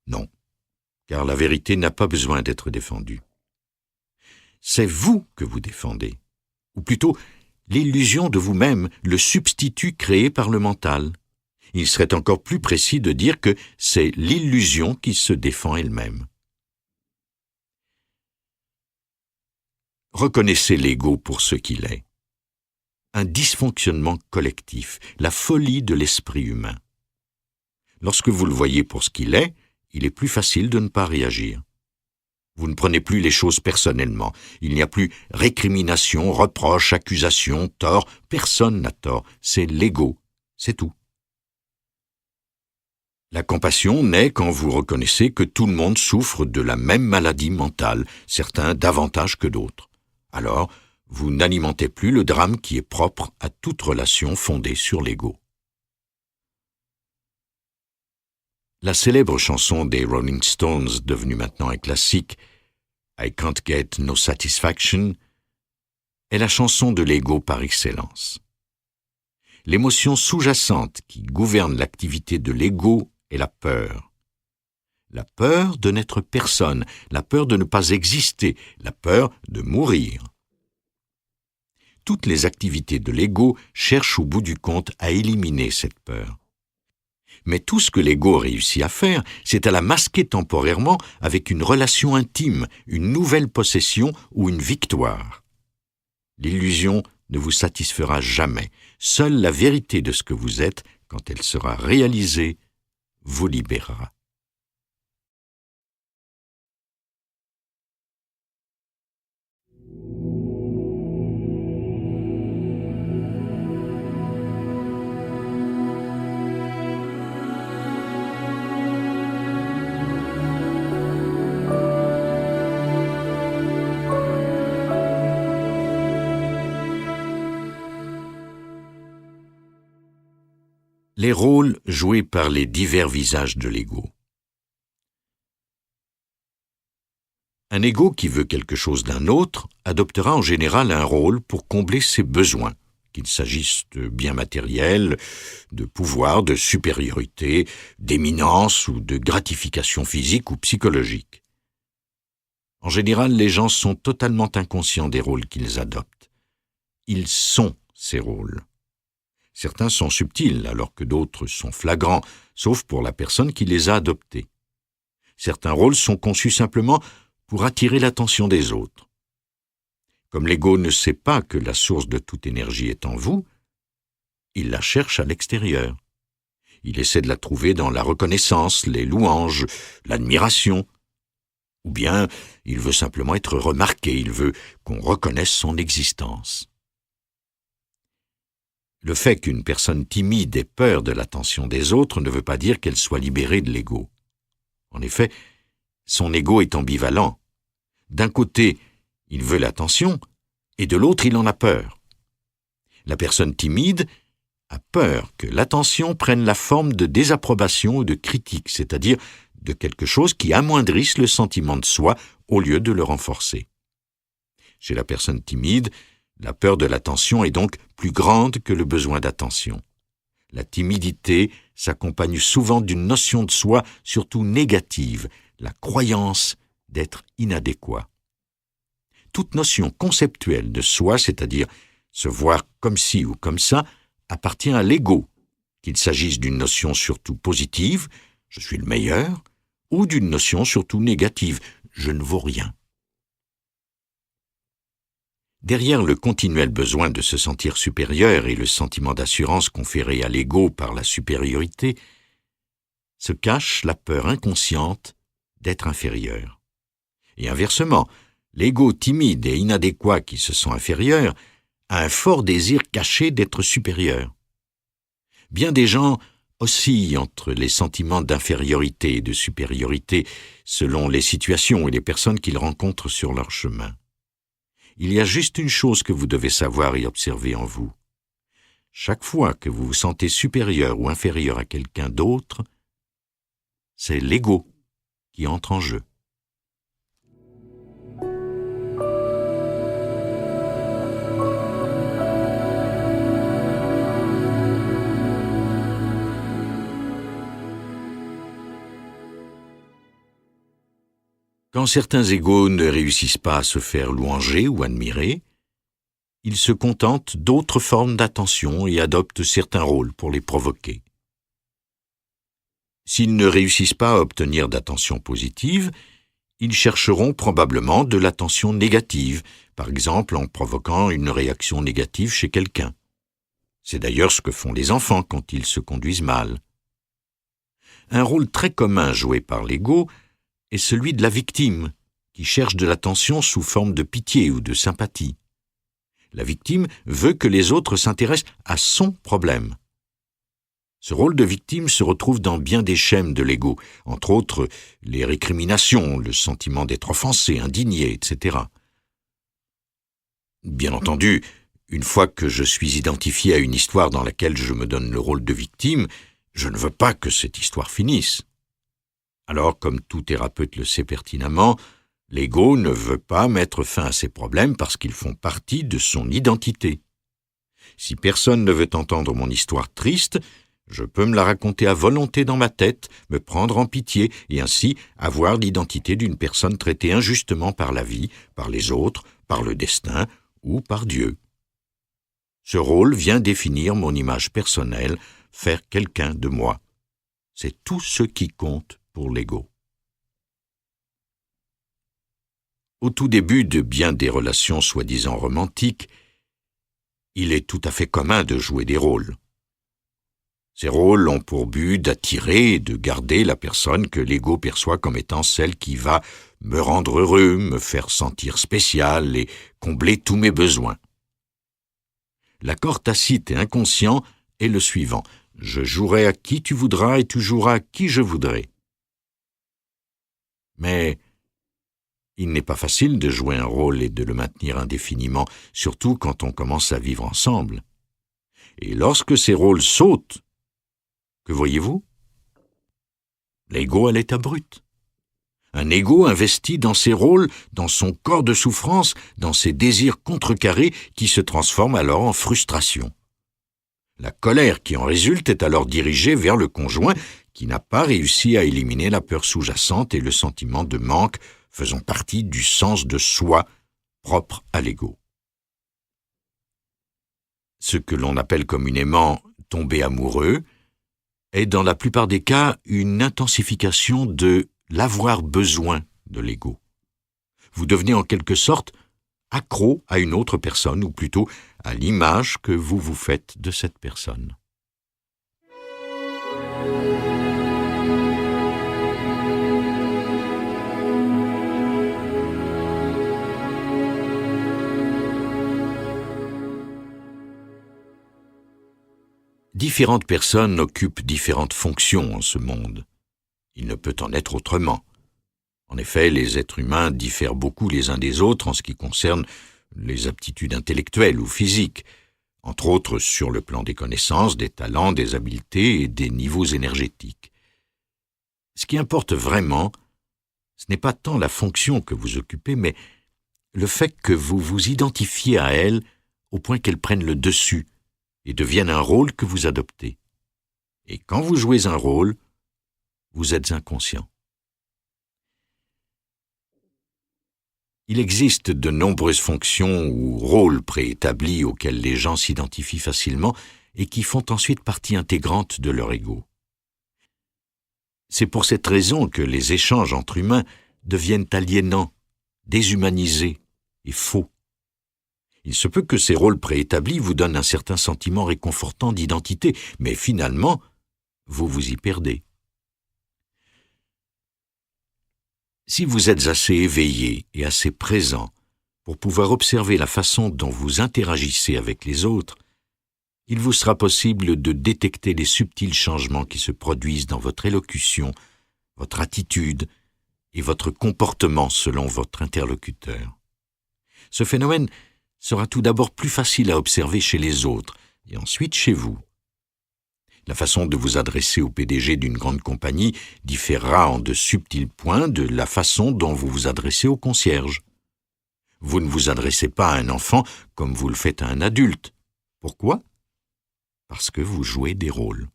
Non. car la vérité n'a pas besoin d'être défendue. C'est vous que vous défendez, ou plutôt l'illusion de vous-même, le substitut créé par le mental. Il serait encore plus précis de dire que c'est l'illusion qui se défend elle-même. Reconnaissez l'ego pour ce qu'il est. Un dysfonctionnement collectif, la folie de l'esprit humain. Lorsque vous le voyez pour ce qu'il est, il est plus facile de ne pas réagir. Vous ne prenez plus les choses personnellement. Il n'y a plus récrimination, reproche, accusation, tort. Personne n'a tort. C'est l'ego. C'est tout. La compassion naît quand vous reconnaissez que tout le monde souffre de la même maladie mentale, certains davantage que d'autres. Alors, vous n'alimentez plus le drame qui est propre à toute relation fondée sur l'ego. La célèbre chanson des Rolling Stones, devenue maintenant un classique, I Can't Get No Satisfaction, est la chanson de l'ego par excellence. L'émotion sous-jacente qui gouverne l'activité de l'ego est la peur. La peur de n'être personne, la peur de ne pas exister, la peur de mourir. Toutes les activités de l'ego cherchent au bout du compte à éliminer cette peur. Mais tout ce que l'ego réussit à faire, c'est à la masquer temporairement avec une relation intime, une nouvelle possession ou une victoire. L'illusion ne vous satisfera jamais. Seule la vérité de ce que vous êtes, quand elle sera réalisée, vous libérera. Les rôles joués par les divers visages de l'ego. Un ego qui veut quelque chose d'un autre adoptera en général un rôle pour combler ses besoins, qu'il s'agisse de biens matériels, de pouvoir, de supériorité, d'éminence ou de gratification physique ou psychologique. En général, les gens sont totalement inconscients des rôles qu'ils adoptent. Ils sont ces rôles. Certains sont subtils, alors que d'autres sont flagrants, sauf pour la personne qui les a adoptés. Certains rôles sont conçus simplement pour attirer l'attention des autres. Comme l'ego ne sait pas que la source de toute énergie est en vous, il la cherche à l'extérieur. Il essaie de la trouver dans la reconnaissance, les louanges, l'admiration. Ou bien, il veut simplement être remarqué, il veut qu'on reconnaisse son existence. Le fait qu'une personne timide ait peur de l'attention des autres ne veut pas dire qu'elle soit libérée de l'ego. En effet, son ego est ambivalent. D'un côté, il veut l'attention, et de l'autre, il en a peur. La personne timide a peur que l'attention prenne la forme de désapprobation ou de critique, c'est-à-dire de quelque chose qui amoindrisse le sentiment de soi au lieu de le renforcer. Chez la personne timide, la peur de l'attention est donc plus grande que le besoin d'attention. La timidité s'accompagne souvent d'une notion de soi surtout négative, la croyance d'être inadéquat. Toute notion conceptuelle de soi, c'est-à-dire se voir comme ci ou comme ça, appartient à l'ego, qu'il s'agisse d'une notion surtout positive, je suis le meilleur, ou d'une notion surtout négative, je ne vaux rien. Derrière le continuel besoin de se sentir supérieur et le sentiment d'assurance conféré à l'ego par la supériorité, se cache la peur inconsciente d'être inférieur. Et inversement, l'ego timide et inadéquat qui se sent inférieur a un fort désir caché d'être supérieur. Bien des gens oscillent entre les sentiments d'infériorité et de supériorité selon les situations et les personnes qu'ils rencontrent sur leur chemin. Il y a juste une chose que vous devez savoir et observer en vous. Chaque fois que vous vous sentez supérieur ou inférieur à quelqu'un d'autre, c'est l'ego qui entre en jeu. Quand certains égos ne réussissent pas à se faire louanger ou admirer, ils se contentent d'autres formes d'attention et adoptent certains rôles pour les provoquer. S'ils ne réussissent pas à obtenir d'attention positive, ils chercheront probablement de l'attention négative, par exemple en provoquant une réaction négative chez quelqu'un. C'est d'ailleurs ce que font les enfants quand ils se conduisent mal. Un rôle très commun joué par l'ego est celui de la victime, qui cherche de l'attention sous forme de pitié ou de sympathie. La victime veut que les autres s'intéressent à son problème. Ce rôle de victime se retrouve dans bien des schèmes de l'ego, entre autres les récriminations, le sentiment d'être offensé, indigné, etc. Bien entendu, une fois que je suis identifié à une histoire dans laquelle je me donne le rôle de victime, je ne veux pas que cette histoire finisse. Alors, comme tout thérapeute le sait pertinemment, l'ego ne veut pas mettre fin à ses problèmes parce qu'ils font partie de son identité. Si personne ne veut entendre mon histoire triste, je peux me la raconter à volonté dans ma tête, me prendre en pitié et ainsi avoir l'identité d'une personne traitée injustement par la vie, par les autres, par le destin ou par Dieu. Ce rôle vient définir mon image personnelle, faire quelqu'un de moi. C'est tout ce qui compte pour l'ego. Au tout début de bien des relations soi-disant romantiques, il est tout à fait commun de jouer des rôles. Ces rôles ont pour but d'attirer et de garder la personne que l'ego perçoit comme étant celle qui va me rendre heureux, me faire sentir spécial et combler tous mes besoins. L'accord tacite et inconscient est le suivant. Je jouerai à qui tu voudras et tu joueras à qui je voudrai. Mais il n'est pas facile de jouer un rôle et de le maintenir indéfiniment, surtout quand on commence à vivre ensemble. Et lorsque ces rôles sautent, que voyez-vous? L'ego à l'état brut. Un ego investi dans ses rôles, dans son corps de souffrance, dans ses désirs contrecarrés qui se transforment alors en frustration. La colère qui en résulte est alors dirigée vers le conjoint qui n'a pas réussi à éliminer la peur sous-jacente et le sentiment de manque faisant partie du sens de soi propre à l'ego. Ce que l'on appelle communément « tomber amoureux » est dans la plupart des cas une intensification de l'avoir besoin de l'ego. Vous devenez en quelque sorte accro à une autre personne, ou plutôt à l'image que vous vous faites de cette personne. Différentes personnes occupent différentes fonctions en ce monde. Il ne peut en être autrement. En effet, les êtres humains diffèrent beaucoup les uns des autres en ce qui concerne les aptitudes intellectuelles ou physiques, entre autres sur le plan des connaissances, des talents, des habiletés et des niveaux énergétiques. Ce qui importe vraiment, ce n'est pas tant la fonction que vous occupez, mais le fait que vous vous identifiez à elle au point qu'elle prenne le dessus et devienne un rôle que vous adoptez. Et quand vous jouez un rôle, vous êtes inconscient. Il existe de nombreuses fonctions ou rôles préétablis auxquels les gens s'identifient facilement et qui font ensuite partie intégrante de leur ego. C'est pour cette raison que les échanges entre humains deviennent aliénants, déshumanisés et faux. Il se peut que ces rôles préétablis vous donnent un certain sentiment réconfortant d'identité, mais finalement, vous vous y perdez. Si vous êtes assez éveillé et assez présent pour pouvoir observer la façon dont vous interagissez avec les autres, il vous sera possible de détecter les subtils changements qui se produisent dans votre élocution, votre attitude et votre comportement selon votre interlocuteur. Ce phénomène sera tout d'abord plus facile à observer chez les autres et ensuite chez vous. La façon de vous adresser au PDG d'une grande compagnie différera en de subtils points de la façon dont vous vous adressez au concierge. Vous ne vous adressez pas à un enfant comme vous le faites à un adulte. Pourquoi? Parce que vous jouez des rôles.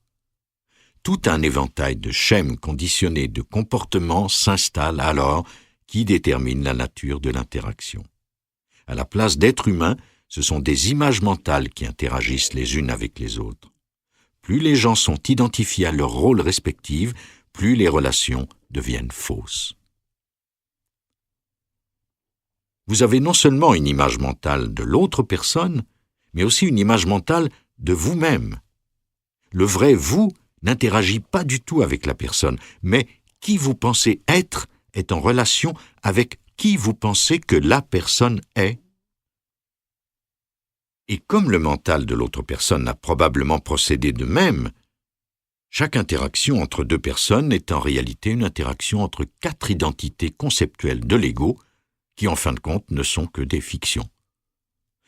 Tout un éventail de schèmes conditionnés de comportements s'installe alors qui détermine la nature de l'interaction. À la place d'êtres humains, ce sont des images mentales qui interagissent les unes avec les autres. Plus les gens sont identifiés à leur rôle respectif, plus les relations deviennent fausses. Vous avez non seulement une image mentale de l'autre personne, mais aussi une image mentale de vous-même. Le vrai vous n'interagit pas du tout avec la personne, mais qui vous pensez être est en relation avec qui vous pensez que la personne est. Et comme le mental de l'autre personne a probablement procédé de même, chaque interaction entre deux personnes est en réalité une interaction entre 4 identités conceptuelles de l'ego qui, en fin de compte, ne sont que des fictions.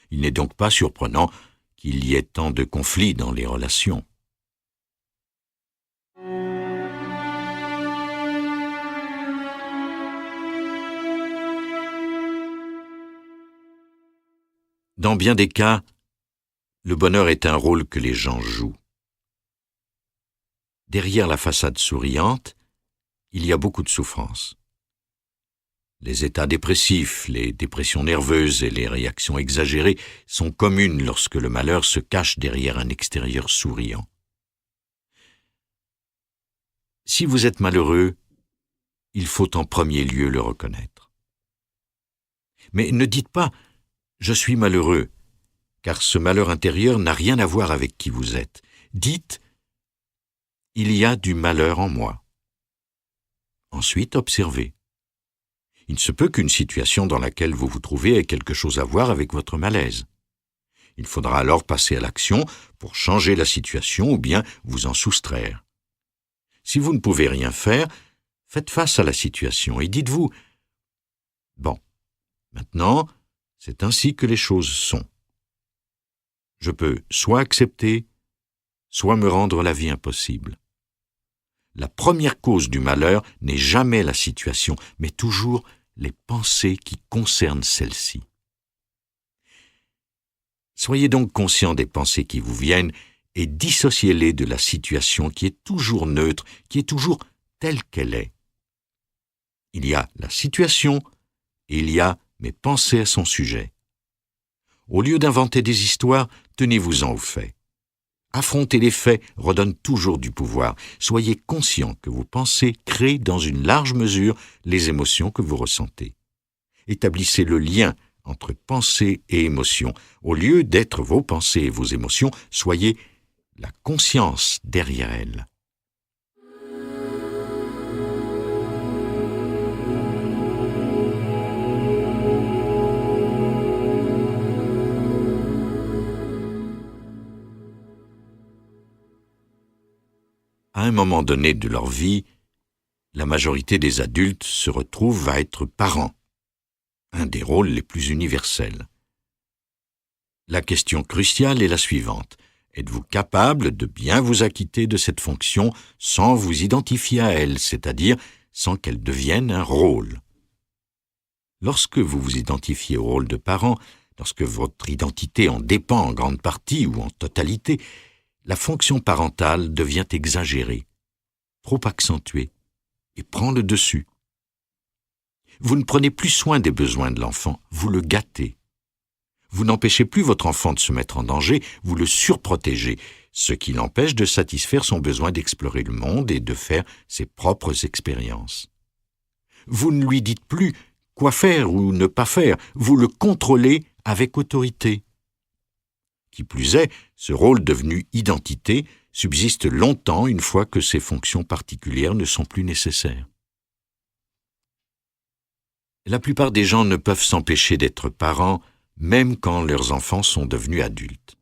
Il n'est donc pas surprenant qu'il y ait tant de conflits dans les relations. Dans bien des cas, le bonheur est un rôle que les gens jouent. Derrière la façade souriante, il y a beaucoup de souffrance. Les états dépressifs, les dépressions nerveuses et les réactions exagérées sont communes lorsque le malheur se cache derrière un extérieur souriant. Si vous êtes malheureux, il faut en premier lieu le reconnaître. Mais ne dites pas « je suis malheureux », car ce malheur intérieur n'a rien à voir avec qui vous êtes. Dites « il y a du malheur en moi ». Ensuite, observez. Il se peut qu'une situation dans laquelle vous vous trouvez ait quelque chose à voir avec votre malaise. Il faudra alors passer à l'action pour changer la situation ou bien vous en soustraire. Si vous ne pouvez rien faire, faites face à la situation et dites-vous « Bon, maintenant, c'est ainsi que les choses sont. Je peux soit accepter, soit me rendre la vie impossible. La première cause du malheur n'est jamais la situation, mais toujours les pensées qui concernent celle-ci. Soyez donc conscient des pensées qui vous viennent et dissociez-les de la situation qui est toujours neutre, qui est toujours telle qu'elle est. Il y a la situation et il y a mes pensées à son sujet. Au lieu d'inventer des histoires, tenez-vous-en aux faits. Affronter les faits redonne toujours du pouvoir. Soyez conscient que vos pensées créent dans une large mesure les émotions que vous ressentez. Établissez le lien entre pensée et émotion. Au lieu d'être vos pensées et vos émotions, soyez la conscience derrière elles. À un moment donné de leur vie, la majorité des adultes se retrouvent à être parents, un des rôles les plus universels. La question cruciale est la suivante. Êtes-vous capable de bien vous acquitter de cette fonction sans vous identifier à elle, c'est-à-dire sans qu'elle devienne un rôle? Lorsque vous vous identifiez au rôle de parent, lorsque votre identité en dépend en grande partie ou en totalité, la fonction parentale devient exagérée, trop accentuée, et prend le dessus. Vous ne prenez plus soin des besoins de l'enfant, vous le gâtez. Vous n'empêchez plus votre enfant de se mettre en danger, vous le surprotégez, ce qui l'empêche de satisfaire son besoin d'explorer le monde et de faire ses propres expériences. Vous ne lui dites plus quoi faire ou ne pas faire, vous le contrôlez avec autorité. Qui plus est, ce rôle devenu identité subsiste longtemps une fois que ses fonctions particulières ne sont plus nécessaires. La plupart des gens ne peuvent s'empêcher d'être parents, même quand leurs enfants sont devenus adultes.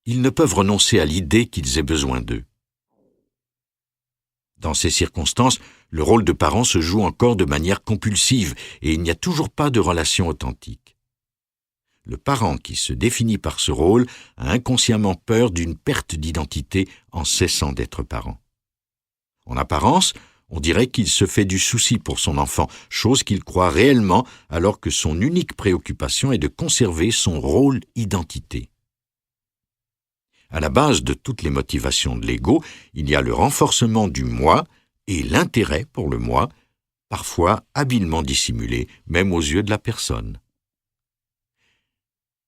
Ils ne peuvent renoncer à l'idée qu'ils aient besoin d'eux. Dans ces circonstances, le rôle de parent se joue encore de manière compulsive et il n'y a toujours pas de relation authentique. Le parent qui se définit par ce rôle a inconsciemment peur d'une perte d'identité en cessant d'être parent. En apparence, on dirait qu'il se fait du souci pour son enfant, chose qu'il croit réellement alors que son unique préoccupation est de conserver son rôle identité. À la base de toutes les motivations de l'ego, il y a le renforcement du moi et l'intérêt pour le moi, parfois habilement dissimulés, même aux yeux de la personne.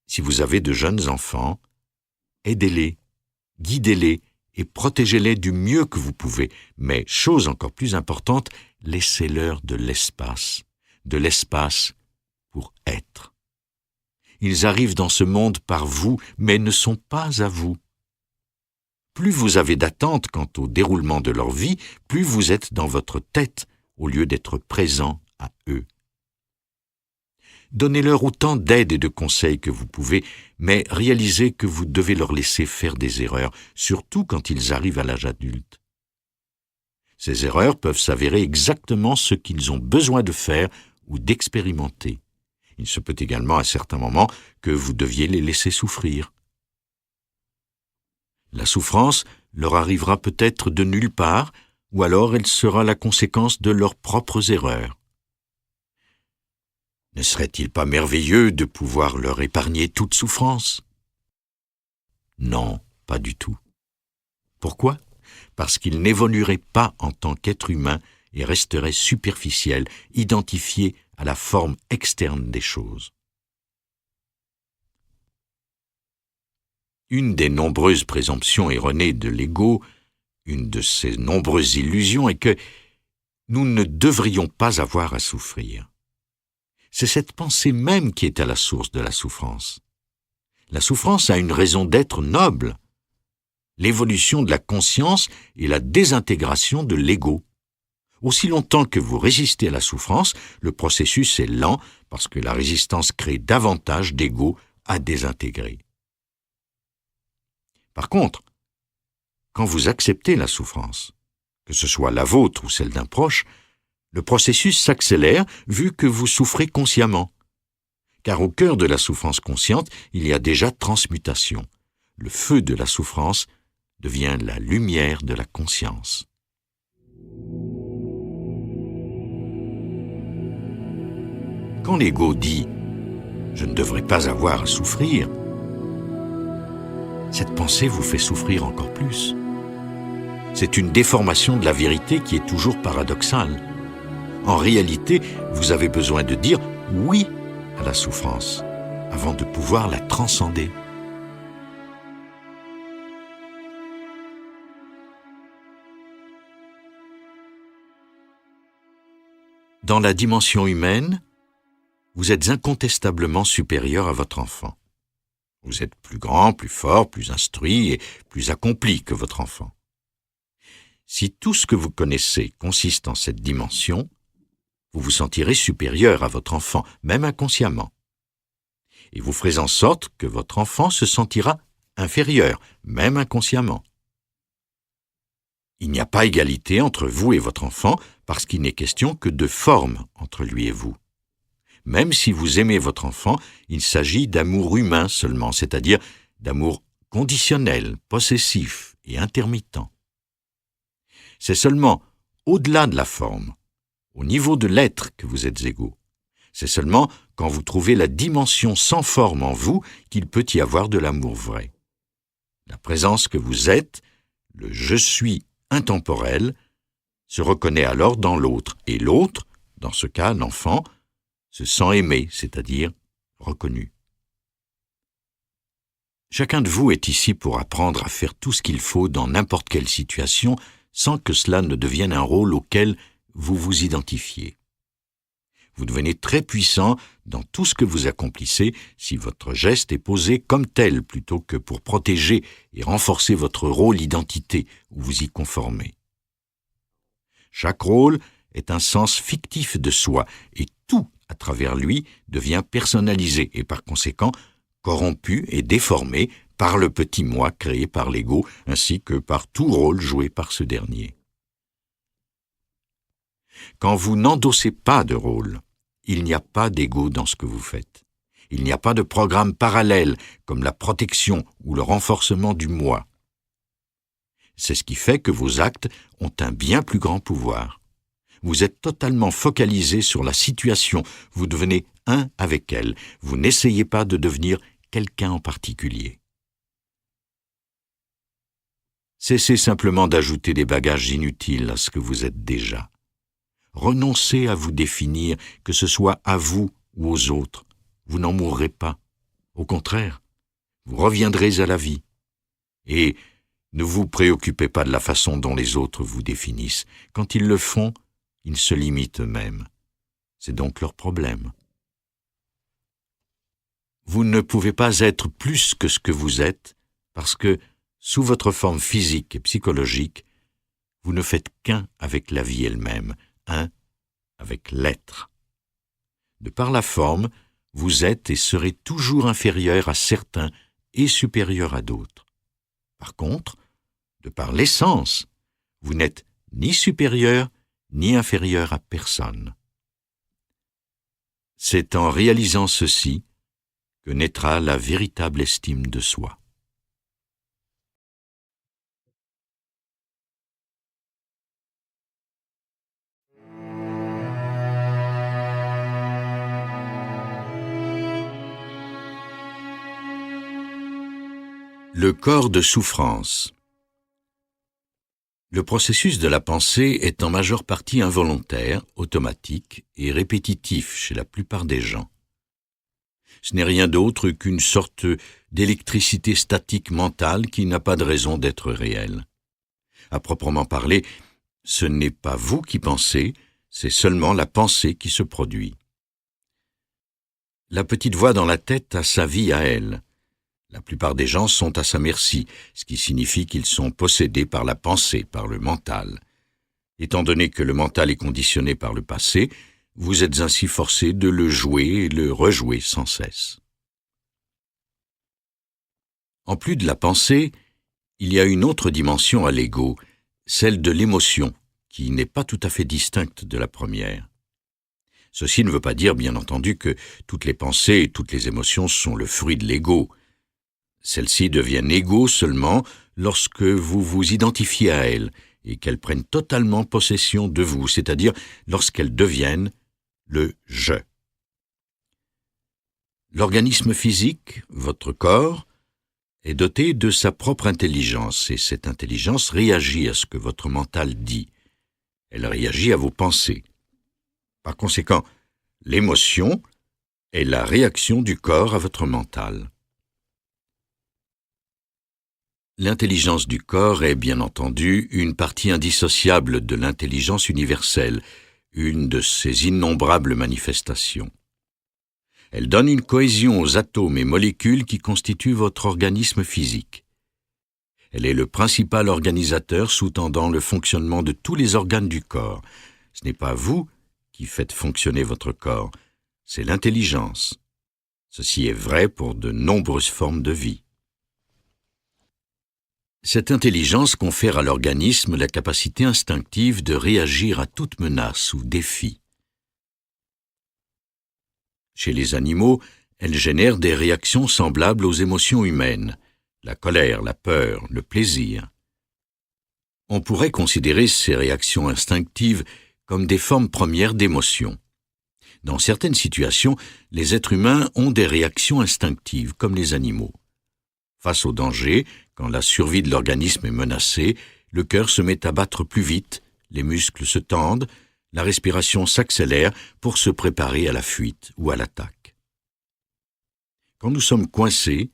Si vous avez de jeunes enfants, aidez-les, guidez-les et protégez-les du mieux que vous pouvez. Mais, chose encore plus importante, laissez-leur de l'espace pour être. Ils arrivent dans ce monde par vous, mais ne sont pas à vous. Plus vous avez d'attentes quant au déroulement de leur vie, plus vous êtes dans votre tête, au lieu d'être présent à eux. Donnez-leur autant d'aide et de conseils que vous pouvez, mais réalisez que vous devez leur laisser faire des erreurs, surtout quand ils arrivent à l'âge adulte. Ces erreurs peuvent s'avérer exactement ce qu'ils ont besoin de faire ou d'expérimenter. Il se peut également à certains moments que vous deviez les laisser souffrir. La souffrance leur arrivera peut-être de nulle part, ou alors elle sera la conséquence de leurs propres erreurs. Ne serait-il pas merveilleux de pouvoir leur épargner toute souffrance? Non, pas du tout. Pourquoi? Parce qu'ils n'évolueraient pas en tant qu'êtres humains et resteraient superficiels, identifiés à la forme externe des choses. Une des nombreuses présomptions erronées de l'ego, une de ces nombreuses illusions est que nous ne devrions pas avoir à souffrir. C'est cette pensée même qui est à la source de la souffrance. La souffrance a une raison d'être noble, l'évolution de la conscience et la désintégration de l'ego. Aussi longtemps que vous résistez à la souffrance, le processus est lent parce que la résistance crée davantage d'ego à désintégrer. Par contre, quand vous acceptez la souffrance, que ce soit la vôtre ou celle d'un proche, le processus s'accélère vu que vous souffrez consciemment. Car au cœur de la souffrance consciente, il y a déjà transmutation. Le feu de la souffrance devient la lumière de la conscience. Quand l'ego dit « je ne devrais pas avoir à souffrir », cette pensée vous fait souffrir encore plus. C'est une déformation de la vérité qui est toujours paradoxale. En réalité, vous avez besoin de dire « oui » à la souffrance avant de pouvoir la transcender. Dans la dimension humaine, vous êtes incontestablement supérieur à votre enfant. Vous êtes plus grand, plus fort, plus instruit et plus accompli que votre enfant. Si tout ce que vous connaissez consiste en cette dimension, vous vous sentirez supérieur à votre enfant, même inconsciemment. Et vous ferez en sorte que votre enfant se sentira inférieur, même inconsciemment. Il n'y a pas égalité entre vous et votre enfant parce qu'il n'est question que de forme entre lui et vous. Même si vous aimez votre enfant, il s'agit d'amour humain seulement, c'est-à-dire d'amour conditionnel, possessif et intermittent. C'est seulement au-delà de la forme, au niveau de l'être que vous êtes égaux. C'est seulement quand vous trouvez la dimension sans forme en vous qu'il peut y avoir de l'amour vrai. La présence que vous êtes, le « je suis » intemporel, se reconnaît alors dans l'autre, et l'autre, dans ce cas l'enfant, se sent aimé, c'est-à-dire reconnu. Chacun de vous est ici pour apprendre à faire tout ce qu'il faut dans n'importe quelle situation sans que cela ne devienne un rôle auquel vous vous identifiez. Vous devenez très puissant dans tout ce que vous accomplissez si votre geste est posé comme tel plutôt que pour protéger et renforcer votre rôle identité où vous y conformez. Chaque rôle est un sens fictif de soi et tout à travers lui devient personnalisé et par conséquent corrompu et déformé par le petit moi créé par l'ego ainsi que par tout rôle joué par ce dernier. Quand vous n'endossez pas de rôle, il n'y a pas d'ego dans ce que vous faites. Il n'y a pas de programme parallèle comme la protection ou le renforcement du moi. C'est ce qui fait que vos actes ont un bien plus grand pouvoir. Vous êtes totalement focalisé sur la situation, vous devenez un avec elle, vous n'essayez pas de devenir quelqu'un en particulier. Cessez simplement d'ajouter des bagages inutiles à ce que vous êtes déjà. Renoncez à vous définir, que ce soit à vous ou aux autres. Vous n'en mourrez pas. Au contraire, vous reviendrez à la vie. Et ne vous préoccupez pas de la façon dont les autres vous définissent. Quand ils le font, ils se limitent eux-mêmes. C'est donc leur problème. Vous ne pouvez pas être plus que ce que vous êtes, parce que, sous votre forme physique et psychologique, vous ne faites qu'un avec la vie elle-même, un avec l'être. De par la forme, vous êtes et serez toujours inférieur à certains et supérieur à d'autres. Par contre, de par l'essence, vous n'êtes ni supérieur ni inférieur à personne. C'est en réalisant ceci que naîtra la véritable estime de soi. Le corps de souffrance. Le processus de la pensée est en majeure partie involontaire, automatique et répétitif chez la plupart des gens. Ce n'est rien d'autre qu'une sorte d'électricité statique mentale qui n'a pas de raison d'être réelle. À proprement parler, ce n'est pas vous qui pensez, c'est seulement la pensée qui se produit. La petite voix dans la tête a sa vie à elle. La plupart des gens sont à sa merci, ce qui signifie qu'ils sont possédés par la pensée, par le mental. Étant donné que le mental est conditionné par le passé, vous êtes ainsi forcé de le jouer et le rejouer sans cesse. En plus de la pensée, il y a une autre dimension à l'ego, celle de l'émotion, qui n'est pas tout à fait distincte de la première. Ceci ne veut pas dire, bien entendu, que toutes les pensées et toutes les émotions sont le fruit de l'ego. Celles-ci deviennent ego seulement lorsque vous vous identifiez à elles et qu'elles prennent totalement possession de vous, c'est-à-dire lorsqu'elles deviennent le « je ». L'organisme physique, votre corps, est doté de sa propre intelligence et cette intelligence réagit à ce que votre mental dit. Elle réagit à vos pensées. Par conséquent, l'émotion est la réaction du corps à votre mental. L'intelligence du corps est, bien entendu, une partie indissociable de l'intelligence universelle, une de ses innombrables manifestations. Elle donne une cohésion aux atomes et molécules qui constituent votre organisme physique. Elle est le principal organisateur sous-tendant le fonctionnement de tous les organes du corps. Ce n'est pas vous qui faites fonctionner votre corps, c'est l'intelligence. Ceci est vrai pour de nombreuses formes de vie. Cette intelligence confère à l'organisme la capacité instinctive de réagir à toute menace ou défi. Chez les animaux, elle génère des réactions semblables aux émotions humaines, la colère, la peur, le plaisir. On pourrait considérer ces réactions instinctives comme des formes premières d'émotions. Dans certaines situations, les êtres humains ont des réactions instinctives, comme les animaux. Face au danger, quand la survie de l'organisme est menacée, le cœur se met à battre plus vite, les muscles se tendent, la respiration s'accélère pour se préparer à la fuite ou à l'attaque. Quand nous sommes coincés,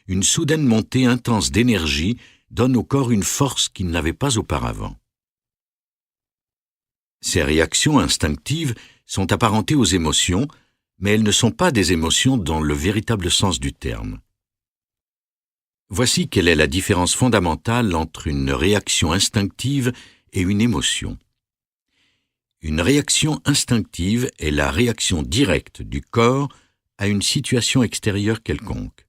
une soudaine montée intense d'énergie donne au corps une force qu'il n'avait pas auparavant. Ces réactions instinctives sont apparentées aux émotions, mais elles ne sont pas des émotions dans le véritable sens du terme. Voici quelle est la différence fondamentale entre une réaction instinctive et une émotion. Une réaction instinctive est la réaction directe du corps à une situation extérieure quelconque.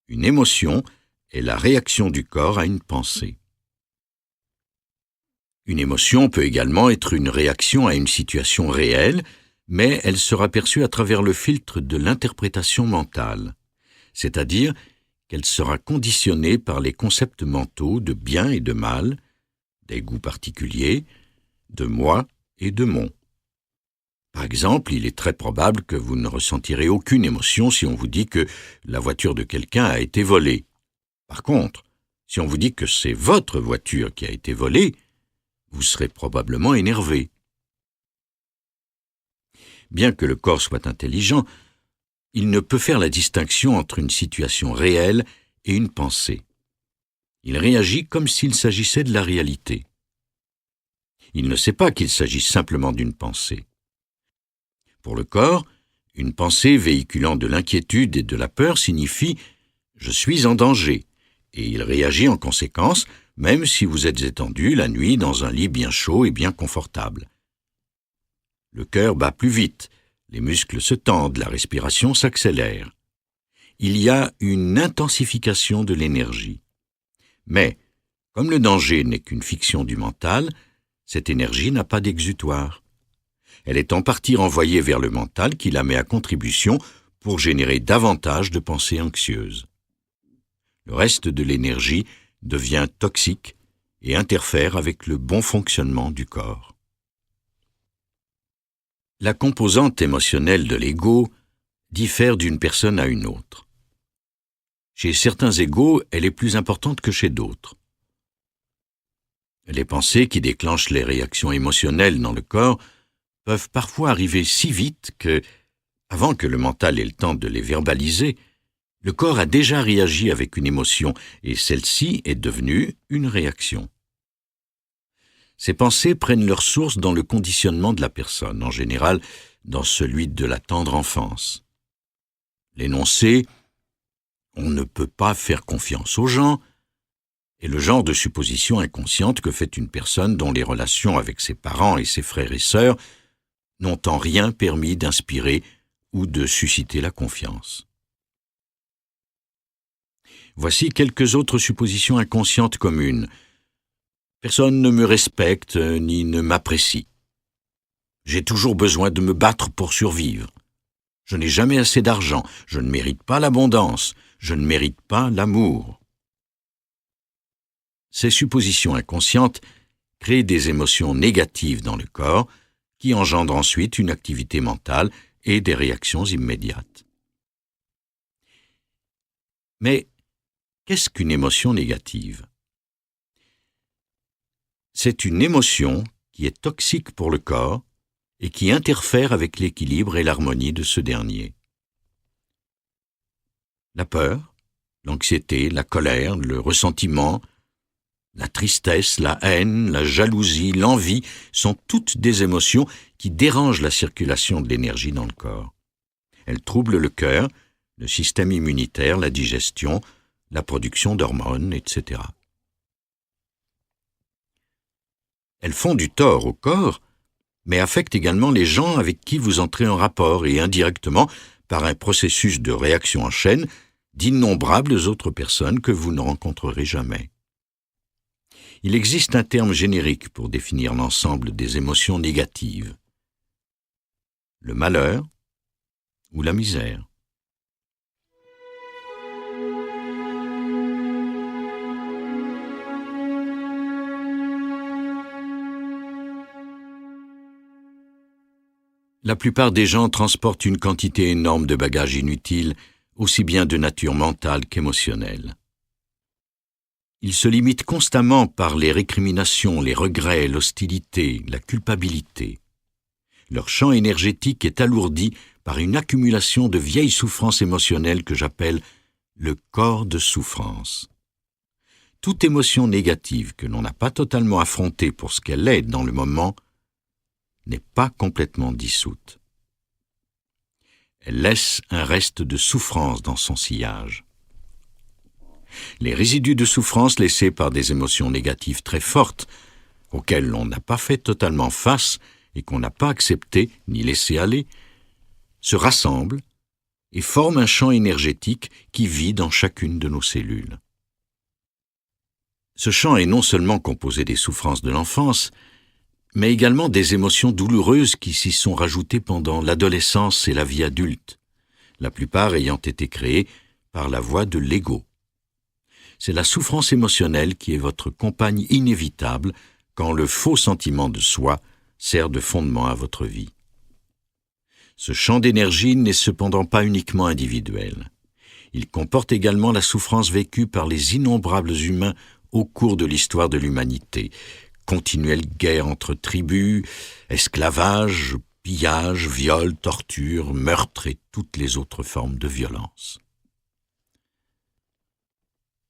Une émotion est la réaction du corps à une pensée. Une émotion peut également être une réaction à une situation réelle, mais elle sera perçue à travers le filtre de l'interprétation mentale, c'est-à-dire qu'elle sera conditionnée par les concepts mentaux de bien et de mal, des goûts particuliers, de moi et de mon. Par exemple, il est très probable que vous ne ressentirez aucune émotion si on vous dit que la voiture de quelqu'un a été volée. Par contre, si on vous dit que c'est votre voiture qui a été volée, vous serez probablement énervé. Bien que le corps soit intelligent, il ne peut faire la distinction entre une situation réelle et une pensée. Il réagit comme s'il s'agissait de la réalité. Il ne sait pas qu'il s'agit simplement d'une pensée. Pour le corps, une pensée véhiculant de l'inquiétude et de la peur signifie « je suis en danger » et il réagit en conséquence, même si vous êtes étendu la nuit dans un lit bien chaud et bien confortable. Le cœur bat plus vite, les muscles se tendent, la respiration s'accélère. Il y a une intensification de l'énergie. Mais, comme le danger n'est qu'une fiction du mental, cette énergie n'a pas d'exutoire. Elle est en partie renvoyée vers le mental qui la met à contribution pour générer davantage de pensées anxieuses. Le reste de l'énergie devient toxique et interfère avec le bon fonctionnement du corps. La composante émotionnelle de l'ego diffère d'une personne à une autre. Chez certains égos, elle est plus importante que chez d'autres. Les pensées qui déclenchent les réactions émotionnelles dans le corps peuvent parfois arriver si vite que, avant que le mental ait le temps de les verbaliser, le corps a déjà réagi avec une émotion et celle-ci est devenue une réaction. Ces pensées prennent leur source dans le conditionnement de la personne, en général dans celui de la tendre enfance. L'énoncé « on ne peut pas faire confiance aux gens » est le genre de supposition inconsciente que fait une personne dont les relations avec ses parents et ses frères et sœurs n'ont en rien permis d'inspirer ou de susciter la confiance. Voici quelques autres suppositions inconscientes communes. Personne ne me respecte ni ne m'apprécie. J'ai toujours besoin de me battre pour survivre. Je n'ai jamais assez d'argent. Je ne mérite pas l'abondance. Je ne mérite pas l'amour. Ces suppositions inconscientes créent des émotions négatives dans le corps qui engendrent ensuite une activité mentale et des réactions immédiates. Mais qu'est-ce qu'une émotion négative ? C'est une émotion qui est toxique pour le corps et qui interfère avec l'équilibre et l'harmonie de ce dernier. La peur, l'anxiété, la colère, le ressentiment, la tristesse, la haine, la jalousie, l'envie sont toutes des émotions qui dérangent la circulation de l'énergie dans le corps. Elles troublent le cœur, le système immunitaire, la digestion, la production d'hormones, etc. Elles font du tort au corps, mais affectent également les gens avec qui vous entrez en rapport et indirectement, par un processus de réaction en chaîne, d'innombrables autres personnes que vous ne rencontrerez jamais. Il existe un terme générique pour définir l'ensemble des émotions négatives. Le malheur ou la misère. La plupart des gens transportent une quantité énorme de bagages inutiles, aussi bien de nature mentale qu'émotionnelle. Ils se limitent constamment par les récriminations, les regrets, l'hostilité, la culpabilité. Leur champ énergétique est alourdi par une accumulation de vieilles souffrances émotionnelles que j'appelle le corps de souffrance. Toute émotion négative que l'on n'a pas totalement affrontée pour ce qu'elle est dans le moment n'est pas complètement dissoute. Elle laisse un reste de souffrance dans son sillage. Les résidus de souffrance laissés par des émotions négatives très fortes, auxquelles l'on n'a pas fait totalement face et qu'on n'a pas accepté ni laissé aller, se rassemblent et forment un champ énergétique qui vit dans chacune de nos cellules. Ce champ est non seulement composé des souffrances de l'enfance, mais également des émotions douloureuses qui s'y sont rajoutées pendant l'adolescence et la vie adulte, la plupart ayant été créées par la voie de l'ego. C'est la souffrance émotionnelle qui est votre compagne inévitable quand le faux sentiment de soi sert de fondement à votre vie. Ce champ d'énergie n'est cependant pas uniquement individuel. Il comporte également la souffrance vécue par les innombrables humains au cours de l'histoire de l'humanité. Continuelle guerre entre tribus, esclavage, pillage, viol, torture, meurtre et toutes les autres formes de violence.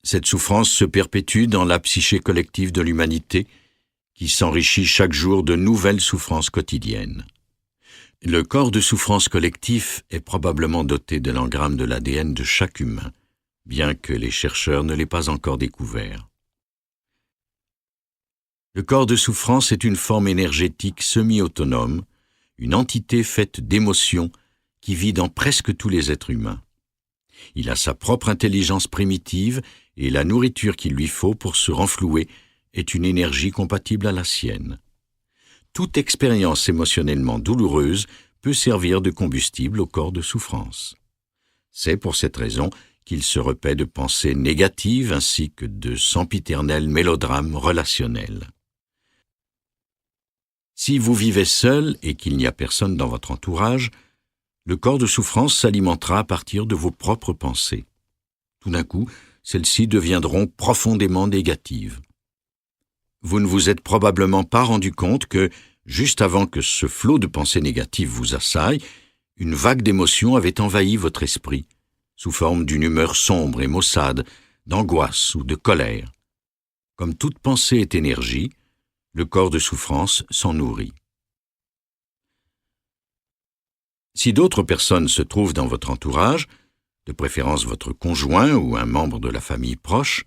Cette souffrance se perpétue dans la psyché collective de l'humanité, qui s'enrichit chaque jour de nouvelles souffrances quotidiennes. Le corps de souffrance collectif est probablement doté de l'engramme de l'ADN de chaque humain, bien que les chercheurs ne l'aient pas encore découvert. Le corps de souffrance est une forme énergétique semi-autonome, une entité faite d'émotions qui vit dans presque tous les êtres humains. Il a sa propre intelligence primitive et la nourriture qu'il lui faut pour se renflouer est une énergie compatible à la sienne. Toute expérience émotionnellement douloureuse peut servir de combustible au corps de souffrance. C'est pour cette raison qu'il se repaît de pensées négatives ainsi que de sempiternels mélodrames relationnels. Si vous vivez seul et qu'il n'y a personne dans votre entourage, le corps de souffrance s'alimentera à partir de vos propres pensées. Tout d'un coup, celles-ci deviendront profondément négatives. Vous ne vous êtes probablement pas rendu compte que, juste avant que ce flot de pensées négatives vous assaille, une vague d'émotions avait envahi votre esprit, sous forme d'une humeur sombre et maussade, d'angoisse ou de colère. Comme toute pensée est énergie, le corps de souffrance s'en nourrit. Si d'autres personnes se trouvent dans votre entourage, de préférence votre conjoint ou un membre de la famille proche,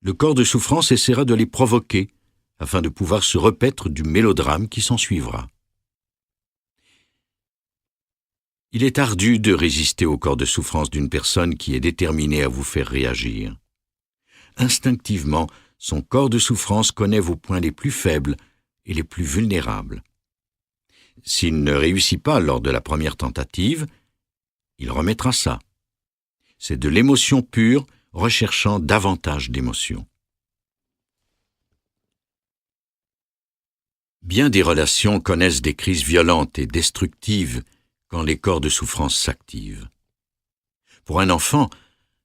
le corps de souffrance essaiera de les provoquer afin de pouvoir se repaître du mélodrame qui s'ensuivra. Il est ardu de résister au corps de souffrance d'une personne qui est déterminée à vous faire réagir. Instinctivement, son corps de souffrance connaît vos points les plus faibles et les plus vulnérables. S'il ne réussit pas lors de la première tentative, il remettra ça. C'est de l'émotion pure recherchant davantage d'émotions. Bien des relations connaissent des crises violentes et destructives quand les corps de souffrance s'activent. Pour un enfant,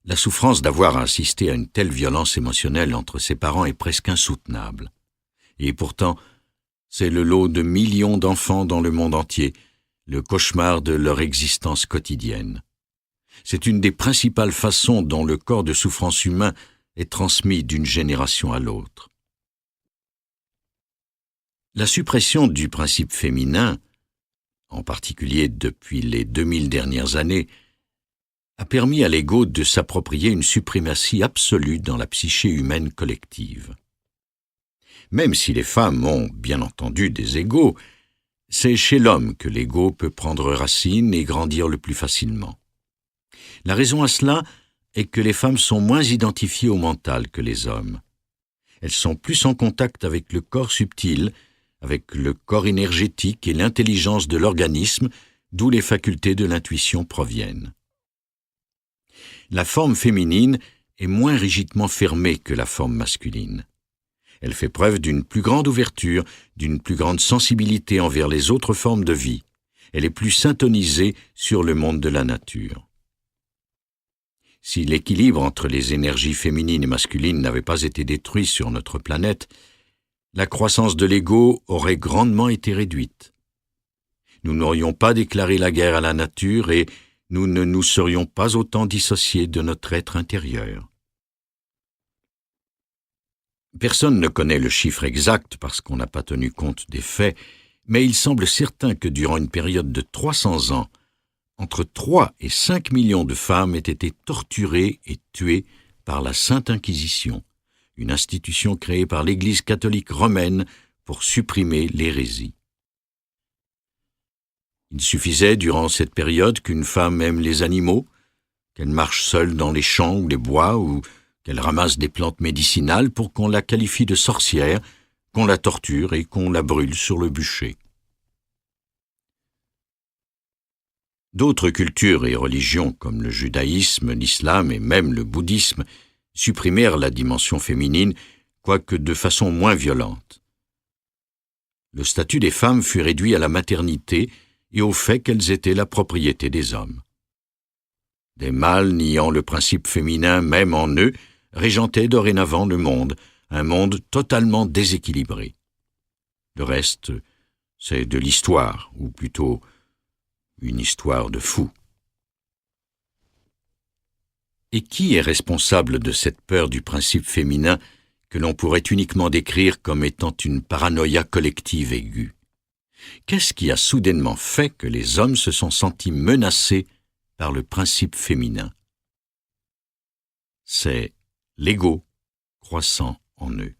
la souffrance d'avoir à assister à une telle violence émotionnelle entre ses parents est presque insoutenable. Et pourtant, c'est le lot de millions d'enfants dans le monde entier, le cauchemar de leur existence quotidienne. C'est une des principales façons dont le corps de souffrance humain est transmis d'une génération à l'autre. La suppression du principe féminin, en particulier depuis les 2000 dernières années, a permis à l'ego de s'approprier une suprématie absolue dans la psyché humaine collective. Même si les femmes ont, bien entendu, des égos, c'est chez l'homme que l'ego peut prendre racine et grandir le plus facilement. La raison à cela est que les femmes sont moins identifiées au mental que les hommes. Elles sont plus en contact avec le corps subtil, avec le corps énergétique et l'intelligence de l'organisme, d'où les facultés de l'intuition proviennent. La forme féminine est moins rigidement fermée que la forme masculine. Elle fait preuve d'une plus grande ouverture, d'une plus grande sensibilité envers les autres formes de vie. Elle est plus syntonisée sur le monde de la nature. Si l'équilibre entre les énergies féminines et masculines n'avait pas été détruit sur notre planète, la croissance de l'ego aurait grandement été réduite. Nous n'aurions pas déclaré la guerre à la nature et nous ne nous serions pas autant dissociés de notre être intérieur. Personne ne connaît le chiffre exact parce qu'on n'a pas tenu compte des faits, mais il semble certain que durant une période de 300 ans, entre 3 et 5 millions de femmes aient été torturées et tuées par la Sainte Inquisition, une institution créée par l'Église catholique romaine pour supprimer l'hérésie. Il suffisait durant cette période qu'une femme aime les animaux, qu'elle marche seule dans les champs ou les bois ou qu'elle ramasse des plantes médicinales pour qu'on la qualifie de sorcière, qu'on la torture et qu'on la brûle sur le bûcher. D'autres cultures et religions comme le judaïsme, l'islam et même le bouddhisme supprimèrent la dimension féminine, quoique de façon moins violente. Le statut des femmes fut réduit à la maternité et au fait qu'elles étaient la propriété des hommes. Des mâles niant le principe féminin même en eux régentaient dorénavant le monde, un monde totalement déséquilibré. Le reste C'est de l'histoire, ou plutôt une histoire de fou. Et qui est responsable de cette peur du principe féminin que l'on pourrait uniquement décrire comme étant une paranoïa collective aiguë? Qu'est-ce qui a soudainement fait que les hommes se sont sentis menacés par le principe féminin? C'est l'ego croissant en eux.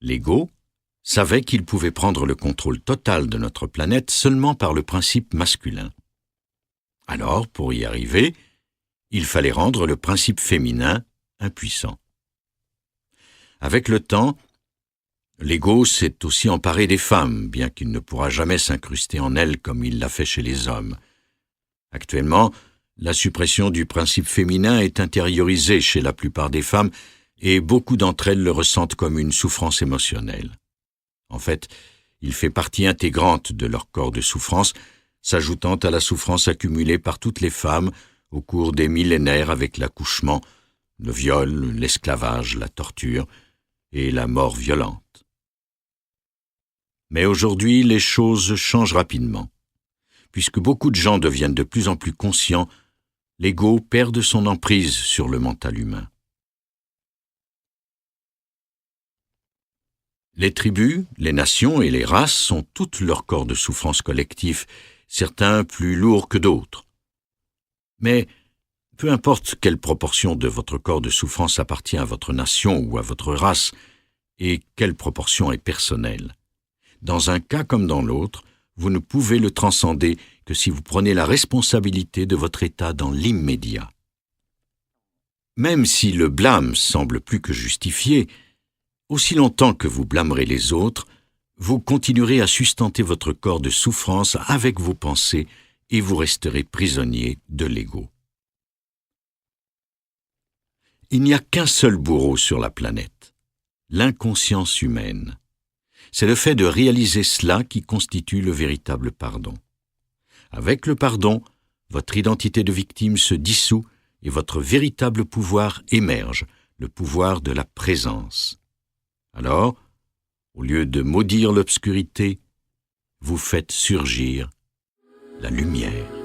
L'ego savait qu'il pouvait prendre le contrôle total de notre planète seulement par le principe masculin. Alors, pour y arriver, il fallait rendre le principe féminin impuissant. Avec le temps, l'ego s'est aussi emparé des femmes, bien qu'il ne pourra jamais s'incruster en elles comme il l'a fait chez les hommes. Actuellement, la suppression du principe féminin est intériorisée chez la plupart des femmes et beaucoup d'entre elles le ressentent comme une souffrance émotionnelle. En fait, il fait partie intégrante de leur corps de souffrance, s'ajoutant à la souffrance accumulée par toutes les femmes au cours des millénaires avec l'accouchement, le viol, l'esclavage, la torture et la mort violente. Mais aujourd'hui, les choses changent rapidement. Puisque beaucoup de gens deviennent de plus en plus conscients, l'ego perd de son emprise sur le mental humain. Les tribus, les nations et les races sont toutes leur corps de souffrance collectif, certains plus lourds que d'autres. Mais peu importe quelle proportion de votre corps de souffrance appartient à votre nation ou à votre race, et quelle proportion est personnelle. Dans un cas comme dans l'autre, vous ne pouvez le transcender que si vous prenez la responsabilité de votre état dans l'immédiat. Même si le blâme semble plus que justifié, aussi longtemps que vous blâmerez les autres, vous continuerez à sustenter votre corps de souffrance avec vos pensées et vous resterez prisonnier de l'ego. Il n'y a qu'un seul bourreau sur la planète, l'inconscience humaine. C'est le fait de réaliser cela qui constitue le véritable pardon. Avec le pardon, votre identité de victime se dissout et votre véritable pouvoir émerge, le pouvoir de la présence. Alors, au lieu de maudire l'obscurité, vous faites surgir la lumière.